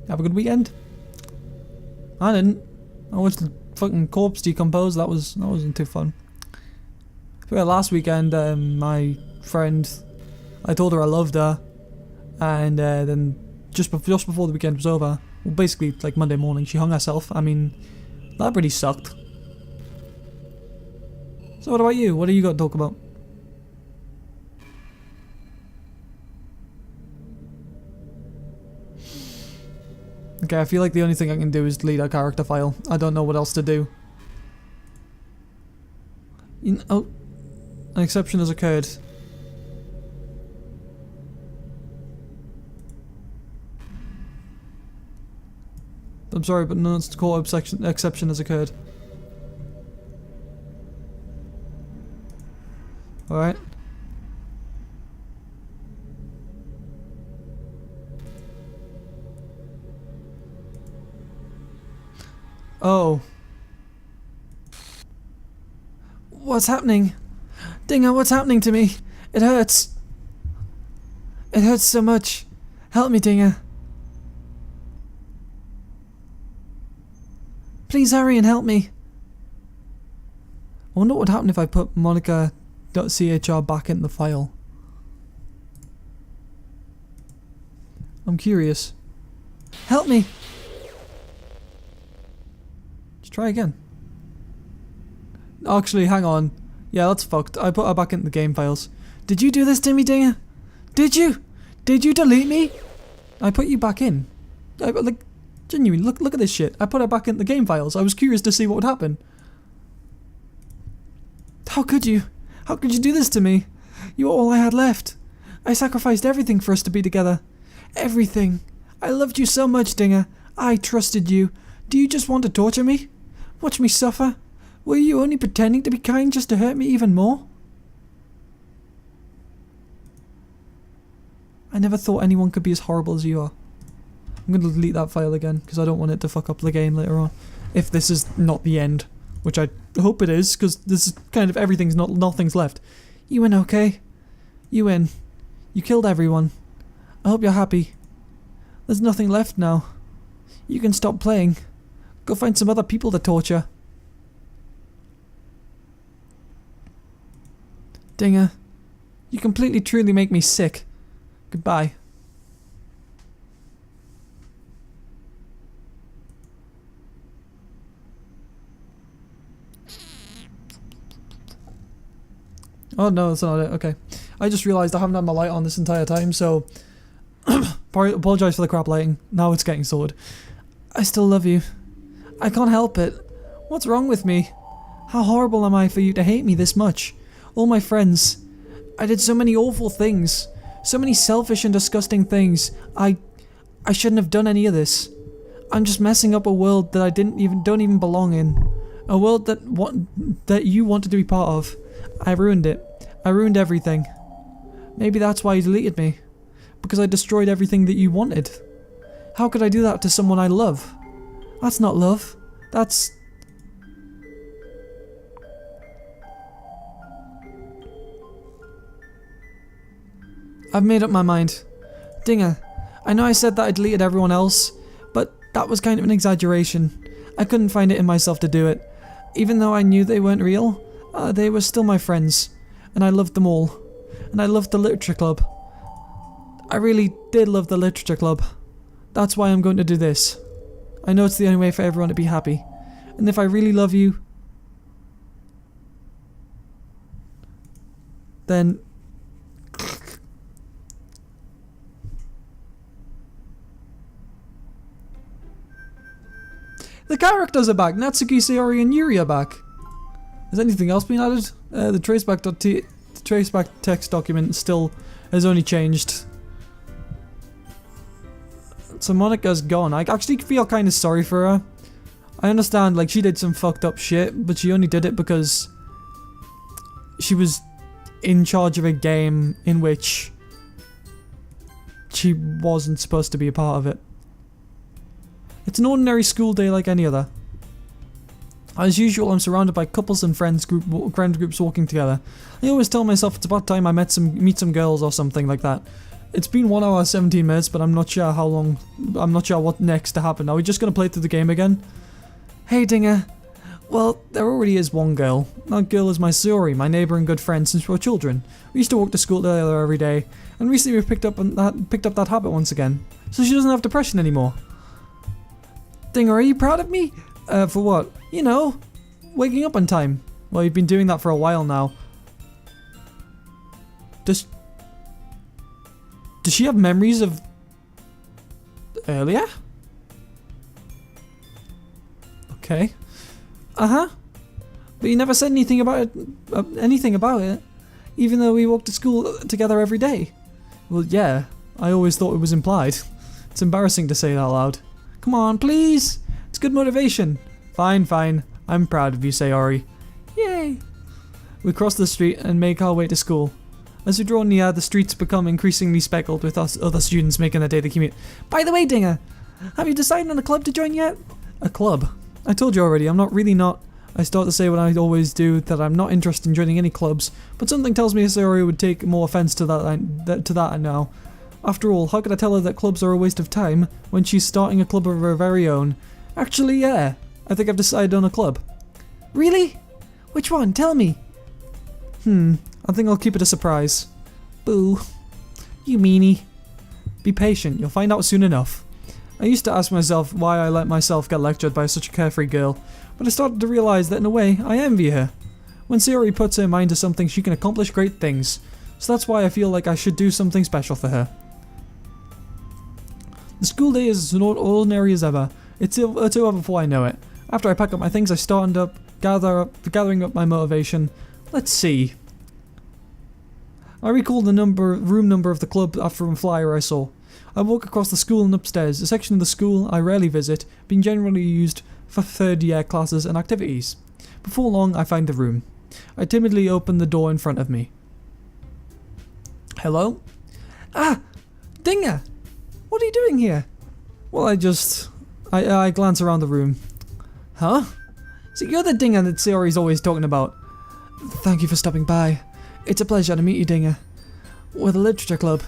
Have a good weekend? I didn't. I watched the fucking corpse decompose. That wasn't too fun. But last weekend, my friend, I told her I loved her, and then just before the weekend was over, well, basically like Monday morning, she hung herself. I mean, that really sucked. So what about you? What do you got to talk about? Okay, I feel like the only thing I can do is delete our character file. I don't know what else to do. Oh, an exception has occurred. I'm sorry, but no, it's called exception has occurred. Alright. Oh. What's happening? Dinga, what's happening to me? It hurts. It hurts so much. Help me, Dinga. Please hurry and help me. I wonder what would happen if I put Monika.Chr back in the file. I'm curious. Help me! Let's try again. Actually, hang on. Yeah, that's fucked. I put her back in the game files. Did you do this to me, Dinga? Did you? Did you delete me? I put you back in. Like, genuinely, look at this shit. I put her back in the game files. I was curious to see what would happen. How could you? How could you do this to me? You were all I had left. I sacrificed everything for us to be together. Everything. I loved you so much, Dinga. I trusted you. Do you just want to torture me? Watch me suffer? Were you only pretending to be kind just to hurt me even more? I never thought anyone could be as horrible as you are. I'm going to delete that file again because I don't want it to fuck up the game later on. If this is not the end, which I hope it is, because this is kind of nothing's left. You win, okay? You win. You killed everyone. I hope you're happy. There's nothing left now. You can stop playing. Go find some other people to torture. Dinga, you completely truly make me sick. Goodbye. Oh no, that's not it. Okay. I just realised I haven't had my light on this entire time, so apologise for the crap lighting. Now it's getting sorted. I still love you. I can't help it. What's wrong with me? How horrible am I for you to hate me this much? All my friends. I did so many awful things. So many selfish and disgusting things. I shouldn't have done any of this. I'm just messing up a world that I don't even belong in. A world that you wanted to be part of. I ruined it. I ruined everything. Maybe that's why you deleted me. Because I destroyed everything that you wanted. How could I do that to someone I love? That's not love. That's... I've made up my mind. Dinga, I know I said that I deleted everyone else, but that was kind of an exaggeration. I couldn't find it in myself to do it. Even though I knew they weren't real, they were still my friends. And I loved them all. And I loved the literature club. I really did love the literature club. That's why I'm going to do this. I know it's the only way for everyone to be happy. And if I really love you, then... The characters are back! Natsuki, Sayori, and Yuri are back! Has anything else been added? The traceback text document still has only changed. So Monika's gone. I actually feel kind of sorry for her. I understand, like, she did some fucked up shit, but she only did it because she was in charge of a game in which she wasn't supposed to be a part of it. It's an ordinary school day like any other. As usual, I'm surrounded by couples and friend groups walking together. I always tell myself it's about time I meet some girls or something like that. It's been 1 hour 17 minutes, but I'm not sure how long. I'm not sure what next to happen. Are we just gonna play through the game again? Hey, Dinga. Well, there already is one girl. That girl is my Sayori, my neighbour and good friend since we were children. We used to walk to school together every day, and recently we've picked up that habit once again, so she doesn't have depression anymore. Dinga, are you proud of me? For what? You know, waking up on time. Well, you've been doing that for a while now. Does she have memories of earlier? Okay. Uh-huh. But you never said anything about it, even though we walked to school together every day. Well, yeah, I always thought it was implied. It's embarrassing to say it out loud. Come on, please. It's good motivation. Fine, fine. I'm proud of you, Sayori. Yay. We cross the street and make our way to school. As we draw near, the streets become increasingly speckled with us other students making their daily commute. By the way, Dinga, have you decided on a club to join yet? A club? I told you already, I'm not. I start to say what I always do, that I'm not interested in joining any clubs, but something tells me Sayori would take more offense to that now. After all, how could I tell her that clubs are a waste of time when she's starting a club of her very own? Actually, yeah, I think I've decided on a club. Really? Which one? Tell me. I think I'll keep it a surprise. Boo. You meanie. Be patient, you'll find out soon enough. I used to ask myself why I let myself get lectured by such a carefree girl, but I started to realise that in a way, I envy her. When Sayori puts her mind to something, she can accomplish great things, so that's why I feel like I should do something special for her. The school day is as ordinary as ever. It's over before I know it. After I pack up my things, I start gathering up my motivation. Let's see. I recall the room number of the club after a flyer I saw. I walk across the school and upstairs, a section of the school I rarely visit, being generally used for third-year classes and activities. Before long, I find the room. I timidly open the door in front of me. Hello? Ah! Dinga! What are you doing here? Well, I glance around the room. Huh? So you're the Dinga that Sayori's always talking about. Thank you for stopping by. It's a pleasure to meet you, Dinga. We're the literature club.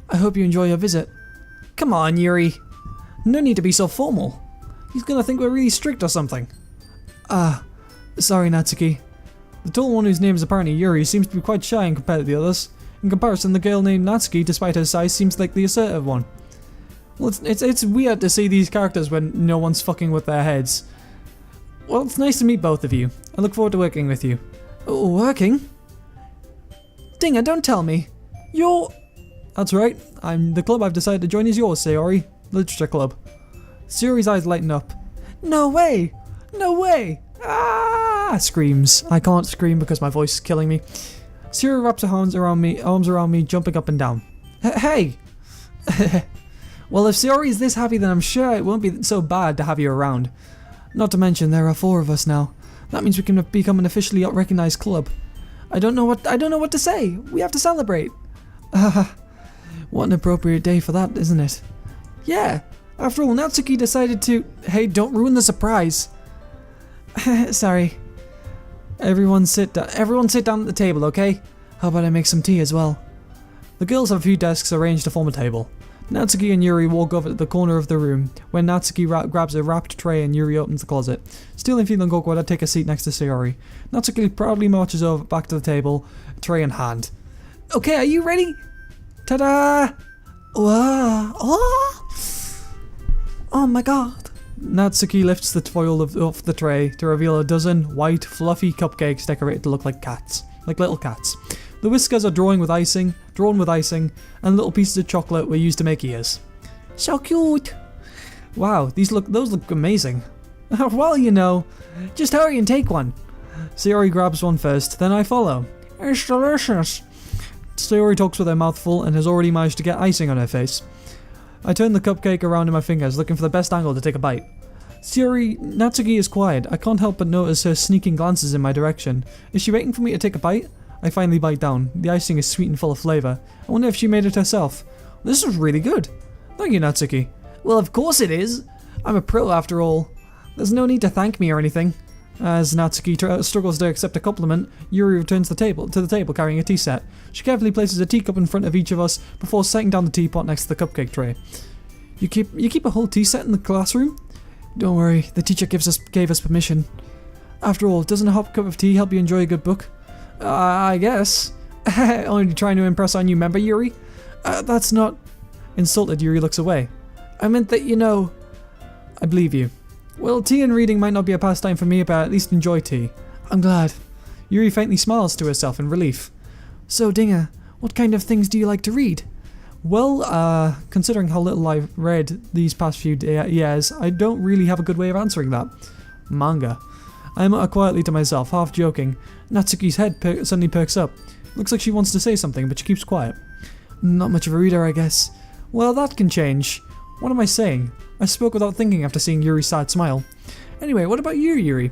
I hope you enjoy your visit. Come on, Yuri. No need to be so formal. He's gonna think we're really strict or something. Sorry, Natsuki. The tall one whose name is apparently Yuri seems to be quite shy in compared to the others. In comparison, the girl named Natsuki, despite her size, seems like the assertive one. Well, it's weird to see these characters when no one's fucking with their heads. Well, it's nice to meet both of you. I look forward to working with you. Working? Dinga, don't tell me. You're... That's right. The club I've decided to join is yours, Sayori. Literature club. Sayori's eyes lighten up. No way! No way! Ah! Screams. I can't scream because my voice is killing me. Sayori wraps her arms around me, jumping up and down. Hey! Well, if Sayori is this happy, then I'm sure it won't be so bad to have you around. Not to mention, there are 4 of us now. That means we can become an officially recognized club. I don't know what to say. We have to celebrate. What an appropriate day for that, isn't it? Yeah. After all, Natsuki decided to... Hey, don't ruin the surprise. Sorry. Everyone sit down at the table, okay? How about I make some tea as well? The girls have a few desks arranged to form a table. Natsuki and Yuri walk over to the corner of the room, when Natsuki grabs a wrapped tray and Yuri opens the closet. Still feeling awkward, I take a seat next to Sayori. Natsuki proudly marches over back to the table, tray in hand. Okay, are you ready? Ta-da! Wow. Oh my god. Natsuki lifts the foil off the tray to reveal a dozen white, fluffy cupcakes decorated to look like cats. Like little cats. The whiskers are drawn with icing, and little pieces of chocolate were used to make ears. So cute! Wow, those look amazing. Well, you know, just hurry and take one. Sayori grabs one first, then I follow. It's delicious. Sayori talks with her mouth full and has already managed to get icing on her face. I turn the cupcake around in my fingers, looking for the best angle to take a bite. Natsuki is quiet. I can't help but notice her sneaking glances in my direction. Is she waiting for me to take a bite? I finally bite down. The icing is sweet and full of flavour. I wonder if she made it herself. This is really good. Thank you, Natsuki. Well, of course it is. I'm a pro after all. There's no need to thank me or anything. As Natsuki struggles to accept a compliment, Yuri returns to the table carrying a tea set. She carefully places a teacup in front of each of us before setting down the teapot next to the cupcake tray. You keep a whole tea set in the classroom? Don't worry, the teacher gave us permission. After all, doesn't a hot cup of tea help you enjoy a good book? I guess. Only trying to impress our new member, Yuri? That's not... Insulted, Yuri looks away. I meant that, I believe you. Well, tea and reading might not be a pastime for me, but I at least enjoy tea. I'm glad. Yuri faintly smiles to herself in relief. So, Dinga, what kind of things do you like to read? Well, considering how little I've read these past few years, I don't really have a good way of answering that. Manga. I mutter quietly to myself, half joking. Natsuki's head suddenly perks up. Looks like she wants to say something, but she keeps quiet. Not much of a reader, I guess. Well, that can change. What am I saying? I spoke without thinking after seeing Yuri's sad smile. Anyway, what about you, Yuri?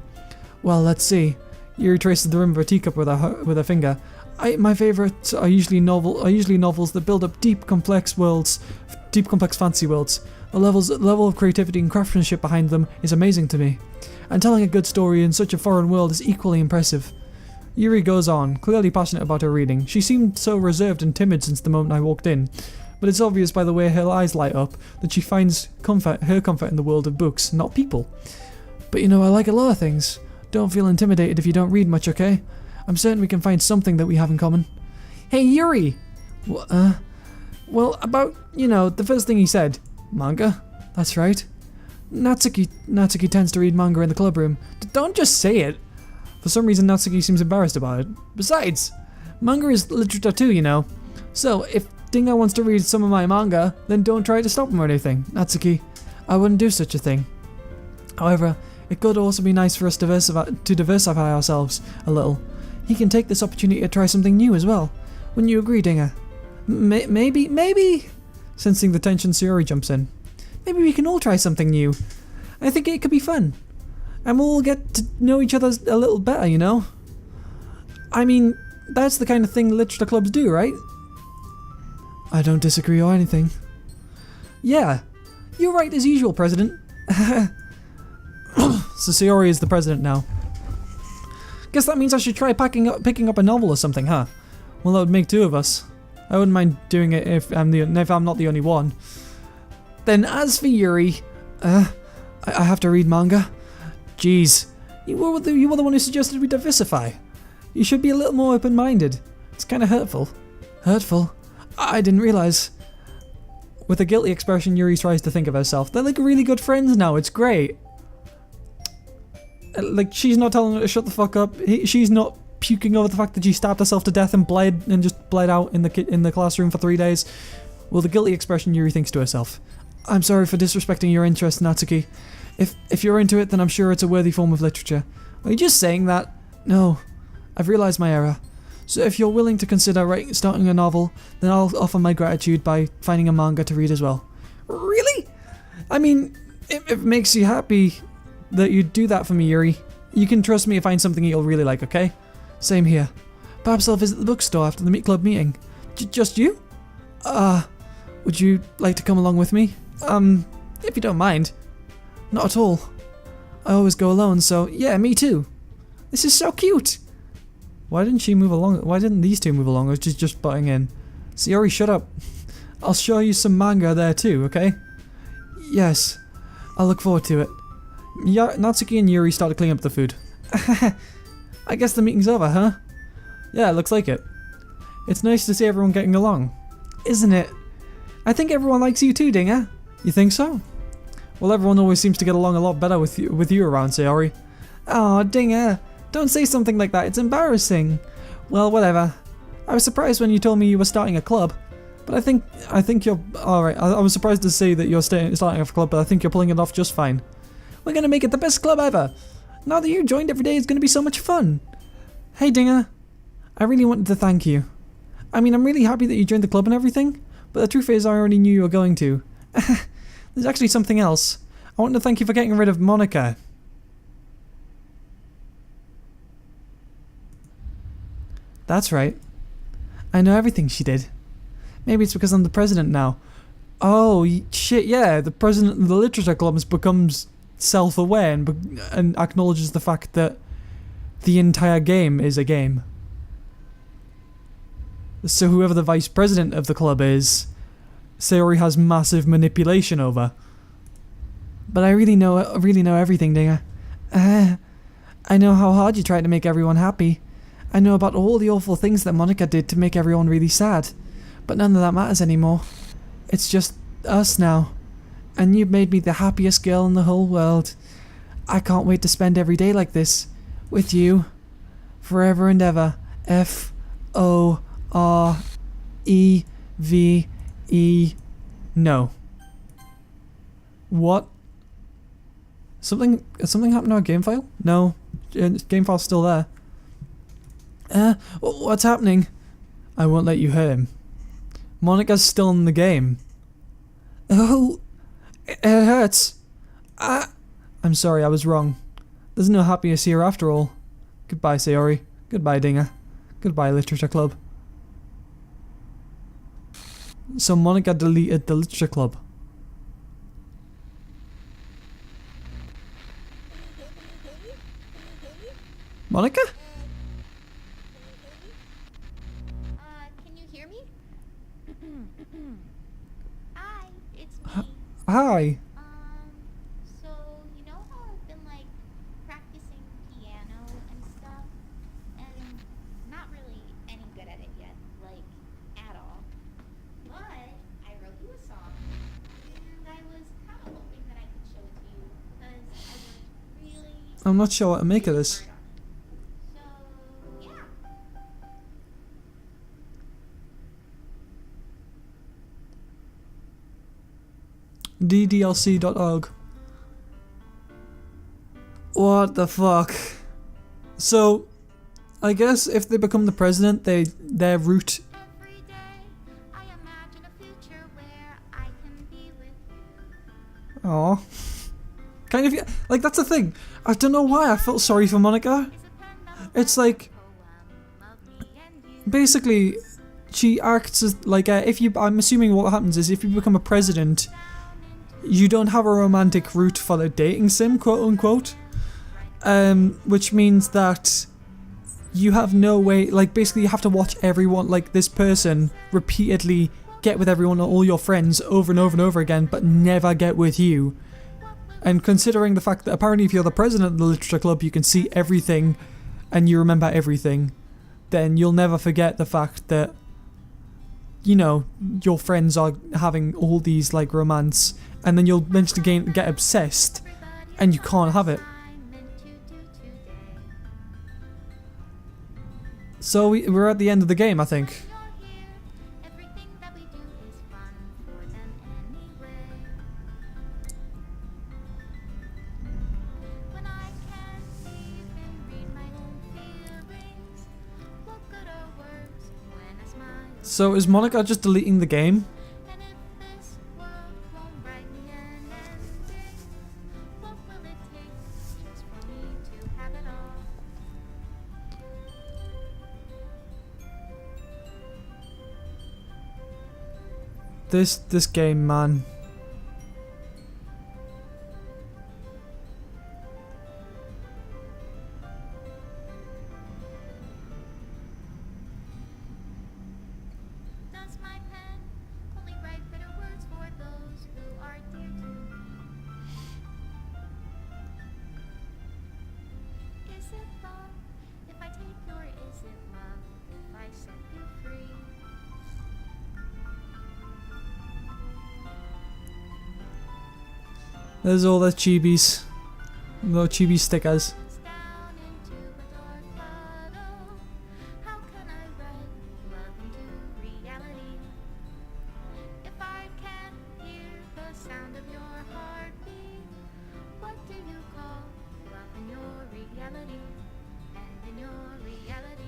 Well, let's see. Yuri traces the rim of her teacup with her finger. My favourites are usually novels that build up deep, complex fantasy worlds. The level of creativity and craftsmanship behind them is amazing to me. And telling a good story in such a foreign world is equally impressive. Yuri goes on, clearly passionate about her reading. She seemed so reserved and timid since the moment I walked in, but it's obvious by the way her eyes light up that she finds her comfort in the world of books, not people. But I like a lot of things. Don't feel intimidated if you don't read much, okay? I'm certain we can find something that we have in common. Hey, Yuri! Well, about, the first thing he said. Manga? That's right. Natsuki tends to read manga in the club room. Don't just say it. For some reason, Natsuki seems embarrassed about it. Besides, manga is literature too, So, if Dinga wants to read some of my manga, then don't try to stop him or anything. Natsuki, I wouldn't do such a thing. However, it could also be nice for us to diversify ourselves a little. He can take this opportunity to try something new as well. Wouldn't you agree, Dinga? Maybe. Sensing the tension, Sayori jumps in. Maybe we can all try something new. I think it could be fun. And we'll all get to know each other a little better, I mean, that's the kind of thing literature clubs do, right? I don't disagree or anything. Yeah, you're right as usual, President. So Sayori is the president now. Guess that means I should try picking up a novel or something, huh? Well, that would make two of us. I wouldn't mind doing it if I'm not the only one. Then as for Yuri, I have to read manga. Jeez, you were the one who suggested we diversify. You should be a little more open-minded. It's kind of hurtful. Hurtful? I didn't realize. With a guilty expression, Yuri tries to think of herself. They're like really good friends now. It's great. Like, she's not telling her to shut the fuck up. She's not puking over the fact that she stabbed herself to death and just bled out in the classroom for 3 days. With a guilty expression, Yuri thinks to herself, I'm sorry for disrespecting your interest, Natsuki. If you're into it, then I'm sure it's a worthy form of literature. Are you just saying that? No. I've realized my error. So if you're willing to consider starting a novel, then I'll offer my gratitude by finding a manga to read as well. Really? I mean, if it makes you happy that you do that for me, Yuri, you can trust me to find something you'll really like, okay? Same here. Perhaps I'll visit the bookstore after the club meeting. Just you? Would you like to come along with me? If you don't mind. Not at all. I always go alone, so yeah, me too. This is so cute. Why didn't she move along? Why didn't these two move along? Or just butting in? Sayori, shut up. I'll show you some manga there too, okay? Yes. I'll look forward to it. Natsuki and Yuri start to clean up the food. I guess the meeting's over, huh? Yeah, it looks like it. It's nice to see everyone getting along. Isn't it? I think everyone likes you too, Dinga. You think so? Well, everyone always seems to get along a lot better with you around, Sayori. Aw, Dinga. Don't say something like that, it's embarrassing. Well, whatever. I was surprised when you told me you were starting a club. But I think you're... Alright, I was surprised to see that you're starting a club, but I think you're pulling it off just fine. We're gonna make it the best club ever. Now that you joined every day, it's going to be so much fun. Hey, Dinga. I really wanted to thank you. I mean, I'm really happy that you joined the club and everything, but the truth is I already knew you were going to. There's actually something else. I want to thank you for getting rid of Monika. That's right. I know everything she did. Maybe it's because I'm the president now. Oh, shit, yeah. The president of the literature club has become self-aware and acknowledges the fact that the entire game is a game. So whoever the vice president of the club is, Sayori has massive manipulation over. But I really know everything, Dinga. I know how hard you tried to make everyone happy. I know about all the awful things that Monika did to make everyone really sad. But none of that matters anymore. It's just us now. And you've made me the happiest girl in the whole world. I can't wait to spend every day like this. With you. Forever and ever. F-O-R-E-V-E. No. What? Something happened to our game file? No. Game file's still there. What's happening? I won't let you hurt him. Monika's still in the game. Oh, it hurts. I'm sorry, I was wrong. There's no happiness here after all. Goodbye, Sayori. Goodbye, Dinga. Goodbye, Literature Club. So Monika deleted the Literature Club. Monika? Can you hear me? Hi, it's me. Hi. So you know how I've been like practicing piano and stuff, and not really any good at it yet, like at all. But I wrote you a song, and I was kind of hoping that I could show it to you because I worked really. I'm not sure what to make of this. So yeah. ddlc.org. What the fuck? So, I guess if they become the president, their route. Every day I imagine a future where I can be with you. Aw. Kind of, like, that's the thing. I don't know why I felt sorry for Monika. It's like, basically, she acts as, like, I'm assuming what happens is if you become a president, you don't have a romantic route for the dating sim, quote unquote. Which means that you have no way, like, basically you have to watch everyone, like, this person repeatedly get with everyone, all your friends, over and over and over again, but never get with you. And considering the fact that apparently if you're the president of the Literature Club, you can see everything and you remember everything, then you'll never forget the fact that, you know, your friends are having all these, like, romance, and then you'll eventually get obsessed, and you can't have it. So we're at the end of the game, I think. So is Monika just deleting the game? This game, man. Does my pen only write bitter words for those who are dear to me? Is it love if I take your is it love if I set you free? There's all the chibis. Little chibi stickers. Down into a dark puddle. How can I write love into reality? If I can't hear the sound of your heartbeat, what do you call love in your reality? reality. And in your reality,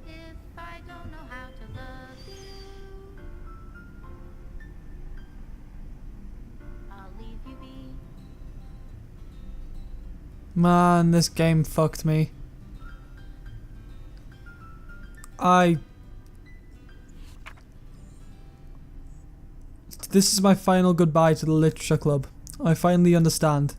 if I don't know how to love you, I'll leave you be. Man, this game fucked me. This is my final goodbye to the Literature Club. I finally understand.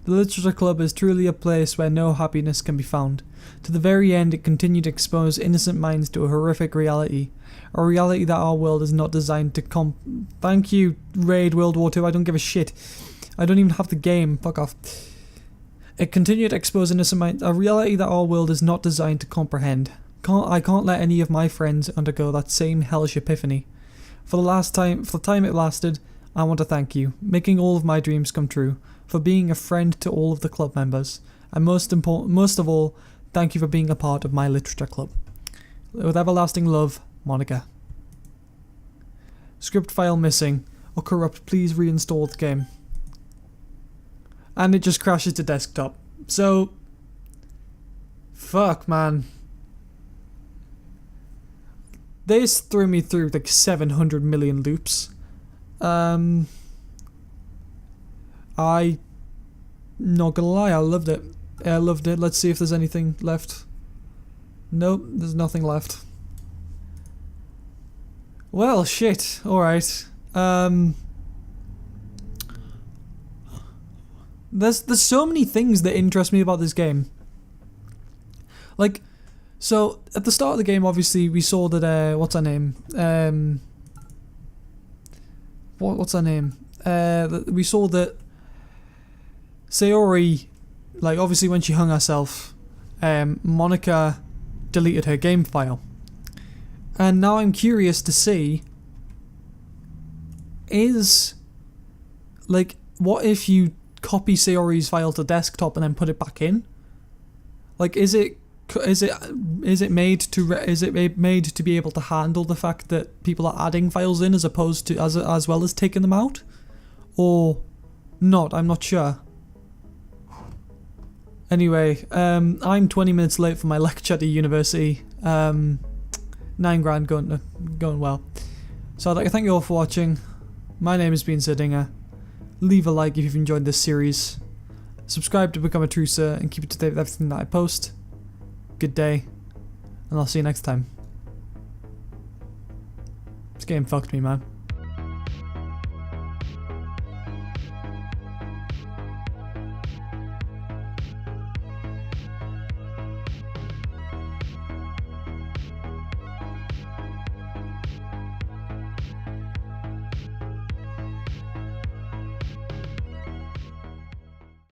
The Literature Club is truly a place where no happiness can be found. To the very end, it continued to expose innocent minds to a horrific reality. A reality that our world is not designed to Thank you, Raid World War II, I don't give a shit. I don't even have the game, fuck off. It continued to expose innocent minds, a reality that our world is not designed to comprehend. I can't let any of my friends undergo that same hellish epiphany. For the time it lasted, I want to thank you, making all of my dreams come true, for being a friend to all of the club members, and most of all, thank you for being a part of my literature club. With everlasting love, Monika. Script file missing or corrupt, please reinstall the game. And it just crashes to desktop. So, fuck, man. This threw me through like 700 million loops. Not gonna lie, I loved it. I loved it. Let's see if there's anything left. Nope, there's nothing left. Well, shit. Alright. There's so many things that interest me about this game. Like, so at the start of the game, obviously we saw that what's her name? What's her name? We saw that Sayori, like obviously when she hung herself, Monika deleted her game file. And now I'm curious to see, what if you copy Sayori's file to desktop and then put it back in? Like, is it made to be able to handle the fact that people are adding files in as opposed to as well as taking them out, or not? I'm not sure. Anyway, I'm 20 minutes late for my lecture to university. 9 grand going well. So I'd like to thank you all for watching. My name has been Dinga. Leave a like if you've enjoyed this series. Subscribe to become a true sir and keep up to date with everything that I post. Good day, and I'll see you next time. This game fucked me, man.